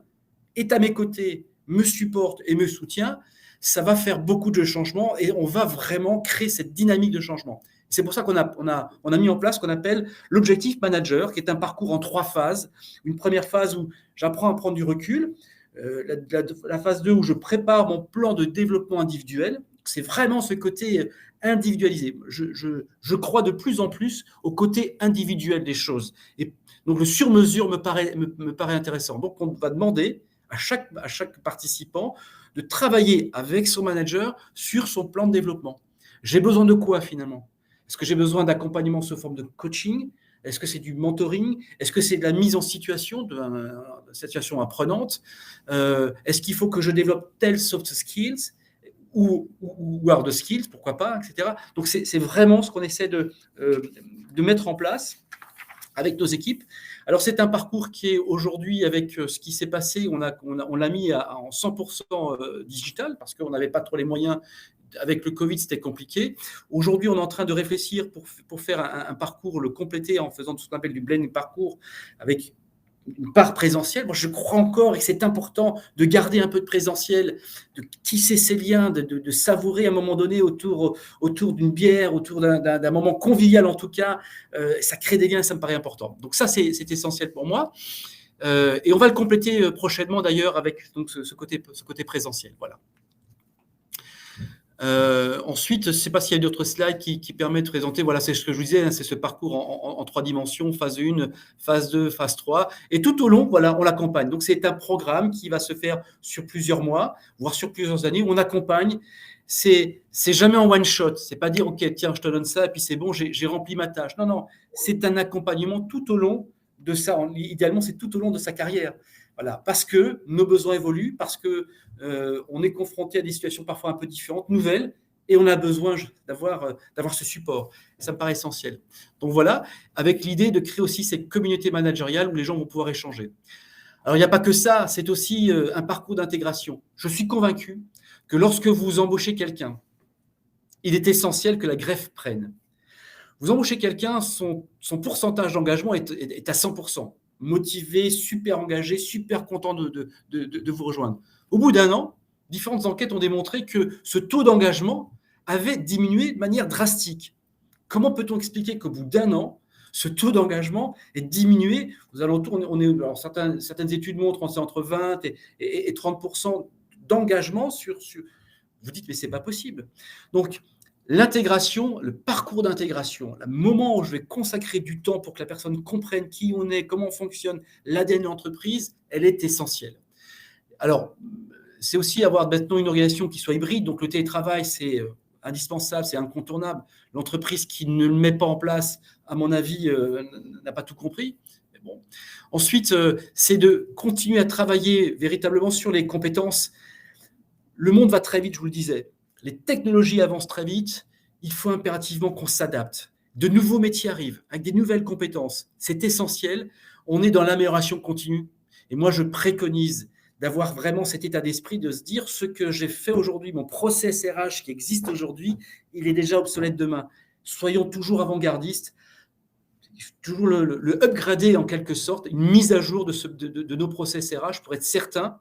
est à mes côtés, me supporte et me soutient, ça va faire beaucoup de changements et on va vraiment créer cette dynamique de changement. C'est pour ça qu'on a mis en place ce qu'on appelle l'objectif manager, qui est un parcours en 3 phases. Une première phase où j'apprends à prendre du recul, la phase 2 où je prépare mon plan de développement individuel. C'est vraiment ce côté individualisé. Je crois de plus en plus au côté individuel des choses. Et donc le sur-mesure me paraît intéressant. Donc on va demander à chaque participant de travailler avec son manager sur son plan de développement. J'ai besoin de quoi finalement ? Est-ce que j'ai besoin d'accompagnement sous forme de coaching, Est-ce que c'est du mentoring? Est-ce que c'est de la mise en situation, de situation apprenante? Est-ce qu'il faut que je développe tel soft skills ou hard skills, pourquoi pas, etc. Donc, c'est vraiment ce qu'on essaie de mettre en place avec nos équipes. Alors, c'est un parcours qui est aujourd'hui, avec ce qui s'est passé, on l'a mis en 100% digital parce qu'on n'avait pas trop les moyens. Avec le Covid, c'était compliqué. Aujourd'hui, on est en train de réfléchir pour faire un parcours, le compléter en faisant ce qu'on appelle du blending parcours avec une part présentielle. Moi, je crois encore et c'est important de garder un peu de présentiel, de tisser ces liens, de savourer à un moment donné autour d'une bière, autour d'un moment convivial en tout cas. Ça crée des liens, ça me paraît important. Donc ça, c'est essentiel pour moi. Et on va le compléter prochainement d'ailleurs avec donc, ce côté présentiel. Voilà. Ensuite, je ne sais pas s'il y a d'autres slides qui permettent de présenter. Voilà, c'est ce que je vous disais, hein, c'est ce parcours en 3 dimensions, phase 1, phase 2, phase 3. Et tout au long, voilà, on l'accompagne. Donc, c'est un programme qui va se faire sur plusieurs mois, voire sur plusieurs années, où on accompagne. C'est jamais en one shot. C'est pas dire, OK, tiens, je te donne ça, et puis c'est bon, j'ai rempli ma tâche. Non, non, c'est un accompagnement tout au long de ça. Idéalement, c'est tout au long de sa carrière. Voilà, parce que nos besoins évoluent, parce que on est confronté à des situations parfois un peu différentes, nouvelles, et on a besoin d'avoir ce support. Ça me paraît essentiel. Donc voilà, avec l'idée de créer aussi ces communautés managériales où les gens vont pouvoir échanger. Alors, il n'y a pas que ça, c'est aussi un parcours d'intégration. Je suis convaincu que lorsque vous embauchez quelqu'un, il est essentiel que la greffe prenne. Vous embauchez quelqu'un, son pourcentage d'engagement est à 100%. Motivé, super engagé, super content de vous rejoindre. Au bout d'un an, différentes enquêtes ont démontré que ce taux d'engagement avait diminué de manière drastique. Comment peut-on expliquer qu'au bout d'un an, ce taux d'engagement est diminué aux alentours, alors certaines études montrent c'est entre 20 et 30% d'engagement sur. Vous dites, mais ce n'est pas possible. Donc, l'intégration, le parcours d'intégration, le moment où je vais consacrer du temps pour que la personne comprenne qui on est, comment on fonctionne, l'ADN de l'entreprise, elle est essentielle. Alors, c'est aussi avoir maintenant une organisation qui soit hybride. Donc, le télétravail, c'est indispensable, c'est incontournable. L'entreprise qui ne le met pas en place, à mon avis, n'a pas tout compris. Mais bon. Ensuite, c'est de continuer à travailler véritablement sur les compétences. Le monde va très vite, je vous le disais. Les technologies avancent très vite. Il faut impérativement qu'on s'adapte. De nouveaux métiers arrivent avec des nouvelles compétences. C'est essentiel. On est dans l'amélioration continue. Et moi, je préconise d'avoir vraiment cet état d'esprit, de se dire ce que j'ai fait aujourd'hui, mon process RH qui existe aujourd'hui, il est déjà obsolète demain. Soyons toujours avant-gardistes, toujours le upgrader en quelque sorte, une mise à jour de nos process RH pour être certain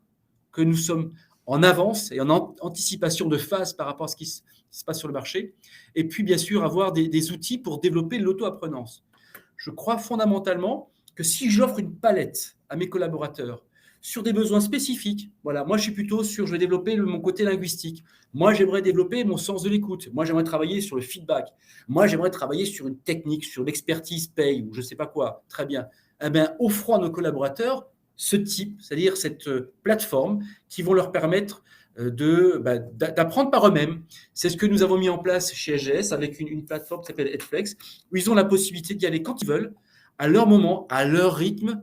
que nous sommes en avance et en anticipation de phase par rapport à ce qui se passe sur le marché. Et puis, bien sûr, avoir des outils pour développer l'auto-apprenance. Je crois fondamentalement que si j'offre une palette à mes collaborateurs sur des besoins spécifiques, voilà, moi, je suis plutôt sur, je vais développer mon côté linguistique. Moi, j'aimerais développer mon sens de l'écoute. Moi, j'aimerais travailler sur le feedback. Moi, j'aimerais travailler sur une technique, sur l'expertise paye ou je ne sais pas quoi. Très bien. Eh bien, offrons à nos collaborateurs ce type, c'est-à-dire cette plateforme qui vont leur permettre d'apprendre par eux-mêmes. C'est ce que nous avons mis en place chez SGS avec une plateforme qui s'appelle Edflex, où ils ont la possibilité d'y aller quand ils veulent, à leur moment, à leur rythme,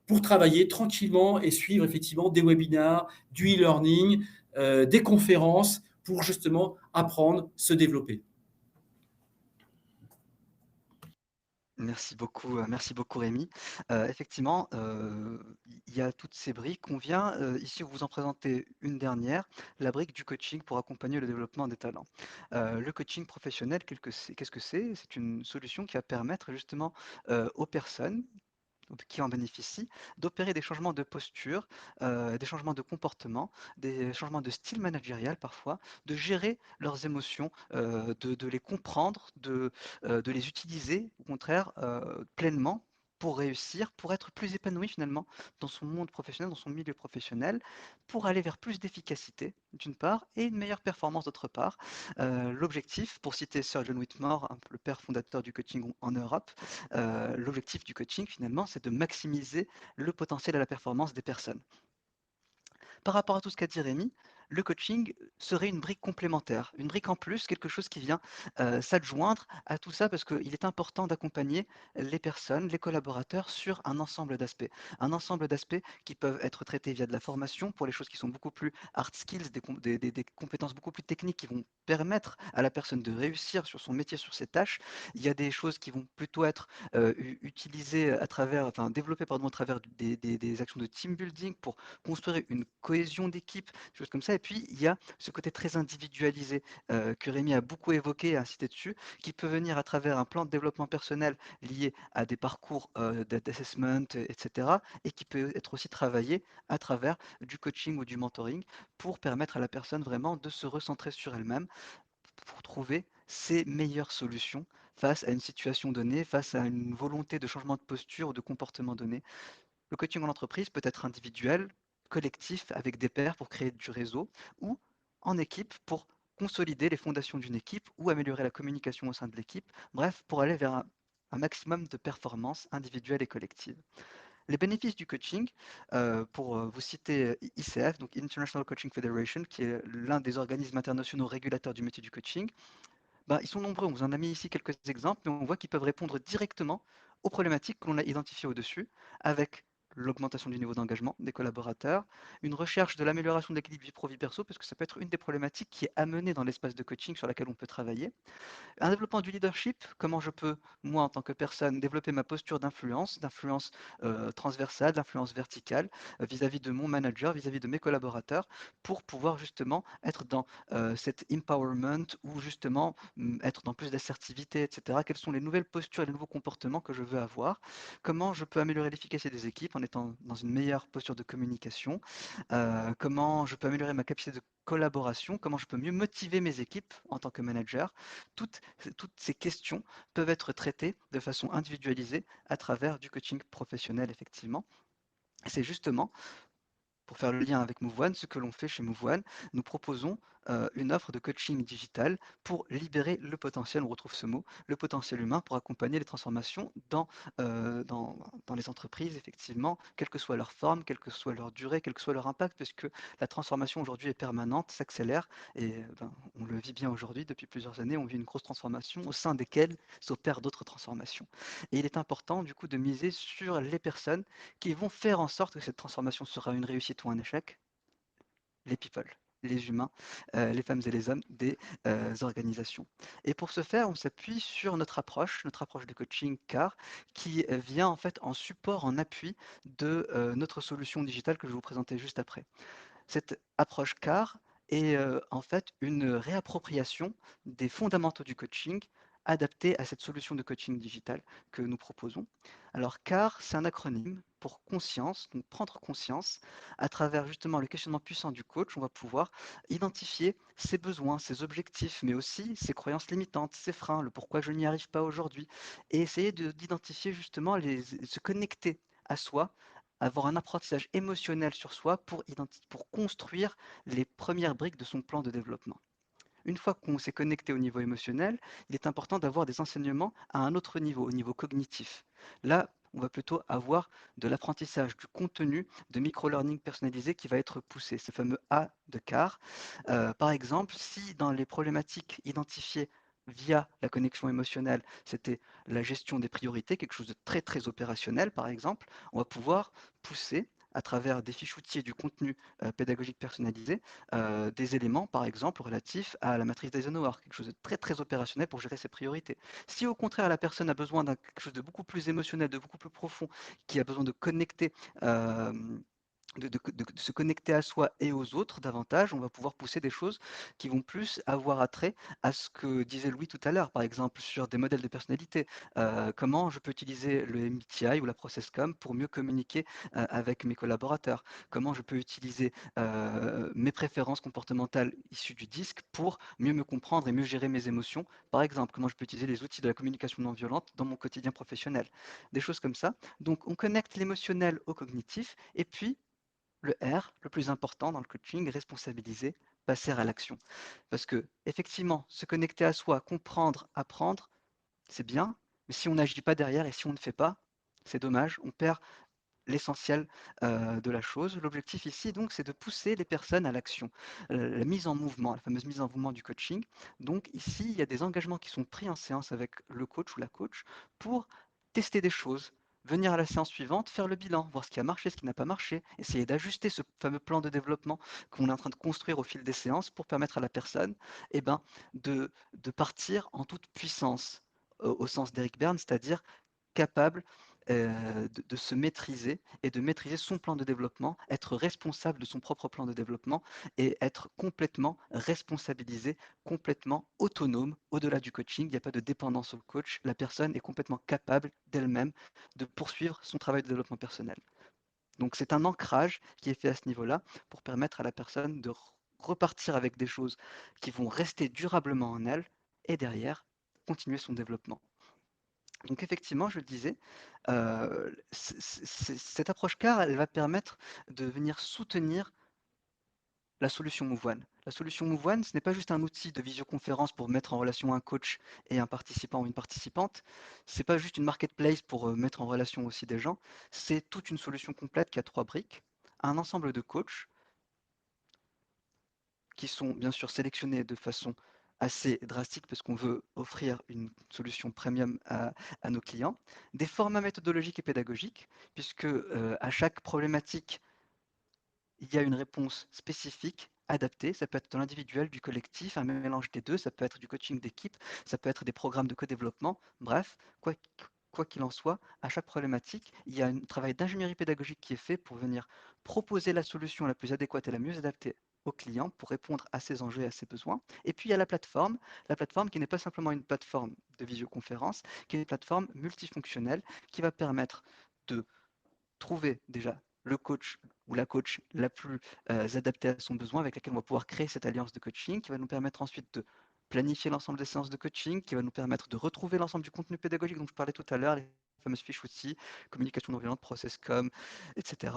pour travailler tranquillement et suivre effectivement des webinars, du e-learning, des conférences pour justement apprendre, se développer. Merci beaucoup Rémi. Effectivement, il y a toutes ces briques. On vient ici vous en présenter une dernière, la brique du coaching pour accompagner le développement des talents. Le coaching professionnel, qu'est-ce que c'est? C'est une solution qui va permettre justement aux personnes qui en bénéficient, d'opérer des changements de posture, des changements de comportement, des changements de style managérial parfois, de gérer leurs émotions, de les comprendre, de les utiliser au contraire pleinement pour réussir, pour être plus épanoui finalement dans son monde professionnel, dans son milieu professionnel, pour aller vers plus d'efficacité d'une part et une meilleure performance d'autre part. L'objectif, pour citer Sir John Whitmore, le père fondateur du coaching en Europe, l'objectif du coaching finalement, c'est de maximiser le potentiel et la performance des personnes. Par rapport à tout ce qu'a dit Rémi, le coaching serait une brique complémentaire, une brique en plus, quelque chose qui vient s'adjoindre à tout ça parce qu'il est important d'accompagner les personnes, les collaborateurs sur un ensemble d'aspects qui peuvent être traités via de la formation pour les choses qui sont beaucoup plus hard skills, des compétences beaucoup plus techniques qui vont permettre à la personne de réussir sur son métier, sur ses tâches. Il y a des choses qui vont plutôt être utilisées à travers, enfin développées pardon, à travers des actions de team building pour construire une cohésion d'équipe, des choses comme ça. Et puis il y a ce côté très individualisé que Rémi a beaucoup évoqué et insisté dessus, qui peut venir à travers un plan de développement personnel lié à des parcours d'assessment, etc. Et qui peut être aussi travaillé à travers du coaching ou du mentoring pour permettre à la personne vraiment de se recentrer sur elle-même pour trouver ses meilleures solutions face à une situation donnée, face à une volonté de changement de posture ou de comportement donné. Le coaching en entreprise peut être individuel, collectif, avec des pairs pour créer du réseau, ou en équipe pour consolider les fondations d'une équipe ou améliorer la communication au sein de l'équipe, bref, pour aller vers un maximum de performance individuelle et collective. Les bénéfices du coaching, pour vous citer ICF, donc International Coaching Federation, qui est l'un des organismes internationaux régulateurs du métier du coaching, bah, ils sont nombreux, on vous en a mis ici quelques exemples, mais on voit qu'ils peuvent répondre directement aux problématiques que l'on a identifiées au-dessus, avec l'augmentation du niveau d'engagement des collaborateurs, une recherche de l'amélioration de l'équilibre vie pro-vie perso, parce que ça peut être une des problématiques qui est amenée dans l'espace de coaching sur laquelle on peut travailler, un développement du leadership, comment je peux, moi en tant que personne, développer ma posture d'influence transversale, d'influence verticale vis-à-vis de mon manager, vis-à-vis de mes collaborateurs, pour pouvoir justement être dans cet empowerment ou justement être dans plus d'assertivité, etc. Quelles sont les nouvelles postures et les nouveaux comportements que je veux avoir? Comment je peux améliorer l'efficacité des équipes en étant dans une meilleure posture de communication? Comment je peux améliorer ma capacité de collaboration? Comment je peux mieux motiver mes équipes en tant que manager? Toutes ces questions peuvent être traitées de façon individualisée à travers du coaching professionnel, effectivement. C'est justement pour faire le lien avec MoveOne, ce que l'on fait chez MoveOne, nous proposons une offre de coaching digital pour libérer le potentiel, on retrouve ce mot, le potentiel humain pour accompagner les transformations dans les entreprises, effectivement, quelle que soit leur forme, quelle que soit leur durée, quel que soit leur impact, puisque la transformation aujourd'hui est permanente, s'accélère, et on le vit bien aujourd'hui, depuis plusieurs années, on vit une grosse transformation au sein desquelles s'opèrent d'autres transformations. Et il est important, du coup, de miser sur les personnes qui vont faire en sorte que cette transformation sera une réussite ou un échec, les people, les humains, les femmes et les hommes des organisations. Et pour ce faire, on s'appuie sur notre approche de coaching CAR, qui vient en fait en support, en appui de notre solution digitale que je vais vous présenter juste après. Cette approche CAR est en fait une réappropriation des fondamentaux du coaching adaptés à cette solution de coaching digital que nous proposons. Alors CAR, c'est un acronyme pour conscience, donc prendre conscience. À travers justement le questionnement puissant du coach, on va pouvoir identifier ses besoins, ses objectifs, mais aussi ses croyances limitantes, ses freins, le pourquoi je n'y arrive pas aujourd'hui, et essayer d'identifier justement, se connecter à soi, avoir un apprentissage émotionnel sur soi pour construire les premières briques de son plan de développement. Une fois qu'on s'est connecté au niveau émotionnel, il est important d'avoir des enseignements à un autre niveau, au niveau cognitif. Là, on va plutôt avoir de l'apprentissage, du contenu de micro-learning personnalisé qui va être poussé, ce fameux A de CAR. Par exemple, si dans les problématiques identifiées via la connexion émotionnelle, c'était la gestion des priorités, quelque chose de très très opérationnel par exemple, on va pouvoir pousser à travers des fiches outils et du contenu pédagogique personnalisé, des éléments, par exemple, relatifs à la matrice d'Eisenhower, quelque chose de très très opérationnel pour gérer ses priorités. Si au contraire la personne a besoin d'un quelque chose de beaucoup plus émotionnel, de beaucoup plus profond, qui a besoin de connecter euh, de se connecter à soi et aux autres davantage, on va pouvoir pousser des choses qui vont plus avoir attrait à ce que disait Louis tout à l'heure, par exemple sur des modèles de personnalité. Comment je peux utiliser le MBTI ou la ProcessCom pour mieux communiquer avec mes collaborateurs? Comment je peux utiliser mes préférences comportementales issues du disque pour mieux me comprendre et mieux gérer mes émotions? Par exemple, comment je peux utiliser les outils de la communication non violente dans mon quotidien professionnel? Des choses comme ça. Donc on connecte l'émotionnel au cognitif et puis le R, le plus important dans le coaching, responsabiliser, passer à l'action. Parce que, effectivement, se connecter à soi, comprendre, apprendre, c'est bien, mais si on n'agit pas derrière et si on ne fait pas, c'est dommage, on perd l'essentiel de la chose. L'objectif ici, donc, c'est de pousser les personnes à l'action, la mise en mouvement, la fameuse mise en mouvement du coaching. Donc ici, il y a des engagements qui sont pris en séance avec le coach ou la coach pour tester des choses, venir à la séance suivante, faire le bilan, voir ce qui a marché, ce qui n'a pas marché, essayer d'ajuster ce fameux plan de développement qu'on est en train de construire au fil des séances pour permettre à la personne de partir en toute puissance, au sens d'Eric Berne, c'est-à-dire capable de se maîtriser et de maîtriser son plan de développement, être responsable de son propre plan de développement et être complètement responsabilisé, complètement autonome au-delà du coaching. Il n'y a pas de dépendance au coach. La personne est complètement capable d'elle-même de poursuivre son travail de développement personnel. Donc c'est un ancrage qui est fait à ce niveau-là pour permettre à la personne de repartir avec des choses qui vont rester durablement en elle et derrière continuer son développement. Donc effectivement, je le disais, cette approche CAR, elle va permettre de venir soutenir la solution MoveOne. La solution MoveOne, ce n'est pas juste un outil de visioconférence pour mettre en relation un coach et un participant ou une participante. Ce n'est pas juste une marketplace pour mettre en relation aussi des gens. C'est toute une solution complète qui a 3 briques. Un ensemble de coachs qui sont bien sûr sélectionnés de façon assez drastique parce qu'on veut offrir une solution premium à nos clients. Des formats méthodologiques et pédagogiques, puisque à chaque problématique, il y a une réponse spécifique, adaptée. Ça peut être de l'individuel, du collectif, un mélange des deux. Ça peut être du coaching d'équipe, ça peut être des programmes de co-développement. Bref, quoi qu'il en soit, à chaque problématique, il y a un travail d'ingénierie pédagogique qui est fait pour venir proposer la solution la plus adéquate et la mieux adaptée au client pour répondre à ses enjeux et à ses besoins. Et puis il y a la plateforme qui n'est pas simplement une plateforme de visioconférence, qui est une plateforme multifonctionnelle qui va permettre de trouver déjà le coach ou la coach la plus adaptée à son besoin, avec laquelle on va pouvoir créer cette alliance de coaching, qui va nous permettre ensuite de planifier l'ensemble des séances de coaching, qui va nous permettre de retrouver l'ensemble du contenu pédagogique dont je parlais tout à l'heure, les fameuses fiches outils, communication non violente, process com, etc.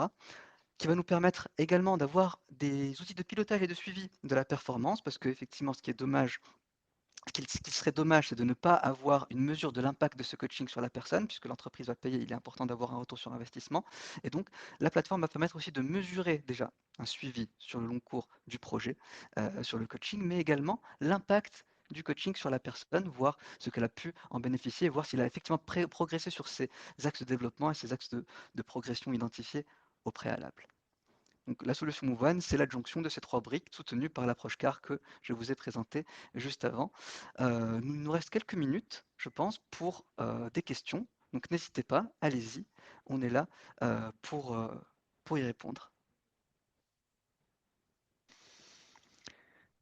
Qui va nous permettre également d'avoir des outils de pilotage et de suivi de la performance, parce qu'effectivement, ce qui serait dommage, c'est de ne pas avoir une mesure de l'impact de ce coaching sur la personne, puisque l'entreprise va payer, il est important d'avoir un retour sur investissement. Et donc, la plateforme va permettre aussi de mesurer déjà un suivi sur le long cours du projet, sur le coaching, mais également l'impact du coaching sur la personne, voir ce qu'elle a pu en bénéficier, voir s'il a effectivement progressé sur ses axes de développement et ses axes de progression identifiés au préalable. Donc, la solution MoveOne, c'est l'adjonction de ces 3 briques soutenues par l'approche CAR que je vous ai présentée juste avant. Il nous reste quelques minutes, je pense, pour des questions. Donc n'hésitez pas, allez-y, on est là pour y répondre.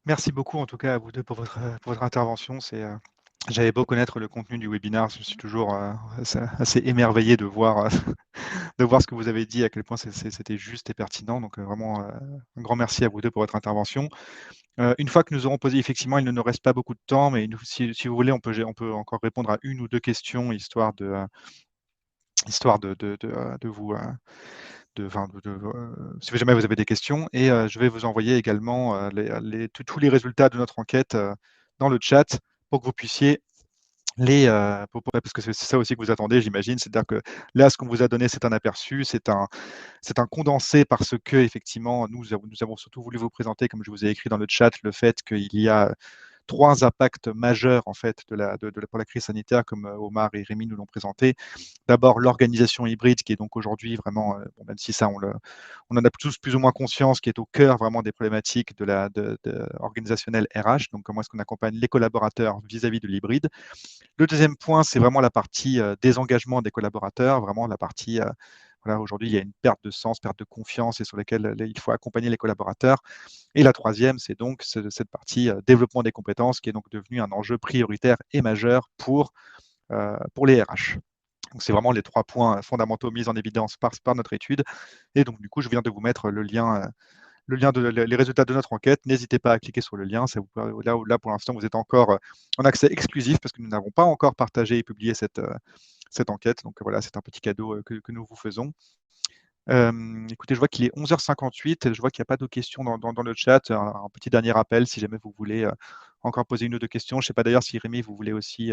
Merci beaucoup en tout cas à vous deux pour votre intervention. J'avais beau connaître le contenu du webinaire, je suis toujours assez émerveillé de voir, de voir ce que vous avez dit, à quel point c'était juste et pertinent. Donc vraiment, un grand merci à vous deux pour votre intervention. Une fois que nous aurons posé, effectivement, il ne nous reste pas beaucoup de temps, mais si vous voulez, on peut encore répondre à 1 ou 2 questions, histoire de vous... si jamais vous avez des questions, et je vais vous envoyer également tous les résultats de notre enquête dans le chat pour que vous puissiez parce que c'est ça aussi que vous attendez, j'imagine. C'est-à-dire que là, ce qu'on vous a donné, c'est un aperçu, c'est un condensé, parce que effectivement, nous avons surtout voulu vous présenter, comme je vous ai écrit dans le chat, le fait qu'il y a 3 impacts majeurs en fait pour la crise sanitaire, comme Omar et Rémi nous l'ont présenté. D'abord, l'organisation hybride, qui est donc aujourd'hui vraiment, même si ça on en a tous plus ou moins conscience, qui est au cœur vraiment des problématiques organisationnelles RH. Donc comment est-ce qu'on accompagne les collaborateurs vis-à-vis de l'hybride. Le deuxième point, c'est vraiment la partie désengagement des collaborateurs, vraiment la partie voilà, aujourd'hui, il y a une perte de sens, perte de confiance, et sur laquelle il faut accompagner les collaborateurs. Et la troisième, c'est donc cette partie développement des compétences, qui est donc devenue un enjeu prioritaire et majeur pour les RH. Donc, c'est vraiment les 3 points fondamentaux mis en évidence par notre étude. Et donc, du coup, je viens de vous mettre le lien les résultats de notre enquête. N'hésitez pas à cliquer sur le lien. Là, pour l'instant, vous êtes encore en accès exclusif, parce que nous n'avons pas encore partagé et publié cette enquête. Donc voilà, c'est un petit cadeau que nous vous faisons. Écoutez, je vois qu'il est 11h58. Je vois qu'il n'y a pas de questions dans le chat. Un petit dernier rappel, si jamais vous voulez encore poser 1 ou 2 questions. Je ne sais pas d'ailleurs si Rémi, vous voulez aussi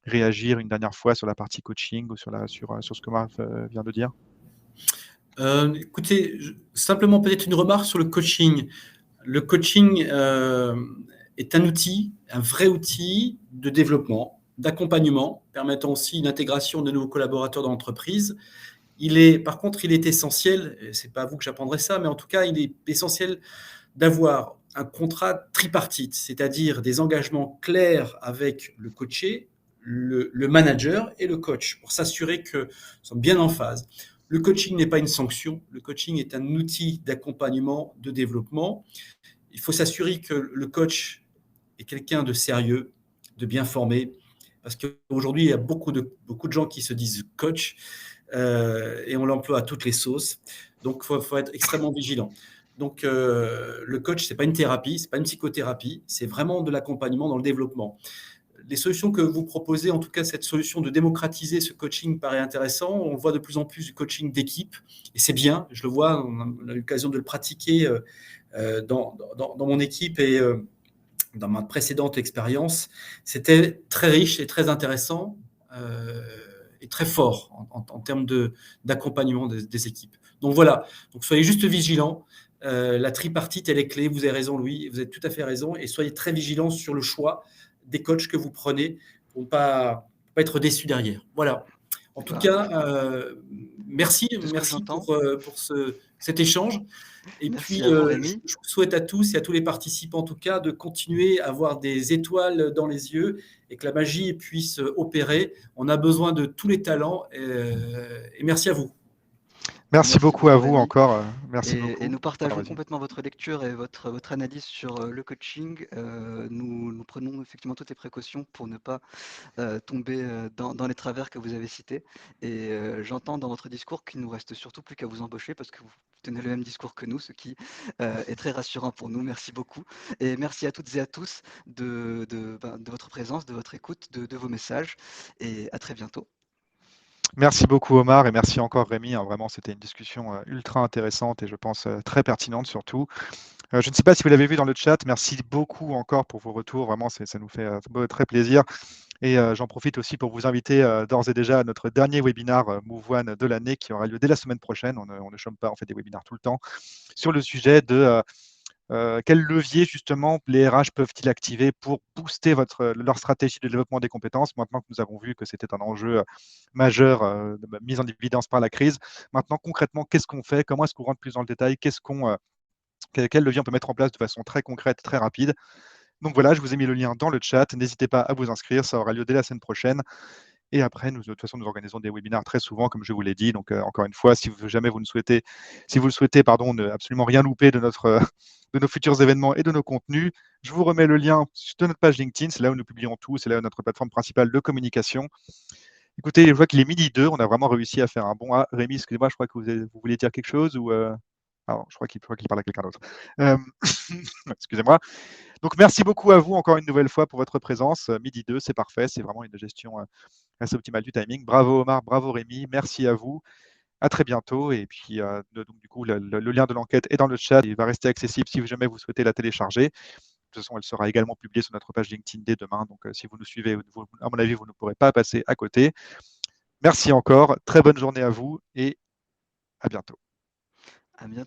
réagir une dernière fois sur la partie coaching ou sur ce que Marc vient de dire. Écoutez, simplement peut-être une remarque sur le coaching. Le coaching est un outil, un vrai outil de développement, d'accompagnement, permettant aussi une intégration de nouveaux collaborateurs dans l'entreprise. Par contre, il est essentiel, c'est pas à vous que j'apprendrai ça, mais en tout cas, il est essentiel d'avoir un contrat tripartite, c'est-à-dire des engagements clairs avec le coaché, le manager et le coach, pour s'assurer que nous sommes bien en phase. Le coaching n'est pas une sanction, le coaching est un outil d'accompagnement, de développement. Il faut s'assurer que le coach est quelqu'un de sérieux, de bien formé, parce qu'aujourd'hui, il y a beaucoup de gens qui se disent coach, et on l'emploie à toutes les sauces. Donc, il faut être extrêmement vigilant. Donc, le coach, ce n'est pas une thérapie, ce n'est pas une psychothérapie, c'est vraiment de l'accompagnement dans le développement. Les solutions que vous proposez, en tout cas cette solution de démocratiser ce coaching paraît intéressant. On voit de plus en plus du coaching d'équipe, et c'est bien, je le vois, on a eu l'occasion de le pratiquer dans mon équipe et dans ma précédente expérience. C'était très riche et très intéressant et très fort en termes d'accompagnement des équipes. Donc voilà, donc soyez juste vigilants. La tripartite, elle est clé. Vous avez raison, Louis, vous avez tout à fait raison. Et soyez très vigilants sur le choix des coachs que vous prenez pour ne pas être déçus derrière. Voilà. En tout cas, merci pour cet échange. Et Merci puis, à vous, Rémi. je vous souhaite à tous et à tous les participants, en tout cas, de continuer à avoir des étoiles dans les yeux et que la magie puisse opérer. On a besoin de tous les talents et merci à vous. Merci beaucoup à vous Rémi. encore. Merci beaucoup. Et nous partageons vas-y. complètement votre lecture et votre analyse sur le coaching. Nous prenons effectivement toutes les précautions pour ne pas tomber dans les travers que vous avez cités. Et j'entends dans votre discours qu'il nous reste surtout plus qu'à vous embaucher parce que vous tenez le même discours que nous, ce qui est très rassurant pour nous. Merci beaucoup. Et merci à toutes et à tous de votre présence, de votre écoute, de vos messages. Et à très bientôt. Merci beaucoup Omar et merci encore Rémi. Vraiment, c'était une discussion ultra intéressante et je pense très pertinente surtout. Je ne sais pas si vous l'avez vu dans le chat. Merci beaucoup encore pour vos retours. Vraiment, ça nous fait très plaisir. Et j'en profite aussi pour vous inviter d'ores et déjà à notre dernier webinaire Move One de l'année qui aura lieu dès la semaine prochaine. On ne chôme pas, on fait des webinaires tout le temps sur le sujet de quel levier justement les RH peuvent-ils activer pour booster leur stratégie de développement des compétences maintenant que nous avons vu que c'était un enjeu majeur mis en évidence par la crise. Maintenant, concrètement, qu'est-ce qu'on fait? Comment est-ce qu'on rentre plus dans le détail? Quel levier on peut mettre en place de façon très concrète, très rapide? Donc voilà, je vous ai mis le lien dans le chat. N'hésitez pas à vous inscrire. Ça aura lieu dès la semaine prochaine. Et après, de toute façon, nous organisons des webinaires très souvent, comme je vous l'ai dit. Donc, encore une fois, si vous le souhaitez, ne absolument rien louper de nos futurs événements et de nos contenus, je vous remets le lien de notre page LinkedIn. C'est là où nous publions tout. C'est là où notre plateforme principale de communication. Écoutez, je vois qu'il est 12h. On a vraiment réussi à faire un bon. Ah, Rémi, excusez-moi, je crois que vous vouliez dire quelque chose ou. Alors, je crois qu'il parle à quelqu'un d'autre. Excusez-moi. Donc, merci beaucoup à vous encore une nouvelle fois pour votre présence. 12h02, c'est parfait. C'est vraiment une gestion assez optimale du timing. Bravo Omar, bravo Rémi. Merci à vous. À très bientôt. Et puis, donc, du coup, le lien de l'enquête est dans le chat. Il va rester accessible si jamais vous souhaitez la télécharger. De toute façon, elle sera également publiée sur notre page LinkedIn dès demain. Donc, si vous nous suivez, à mon avis, vous ne pourrez pas passer à côté. Merci encore. Très bonne journée à vous et à bientôt. À bientôt.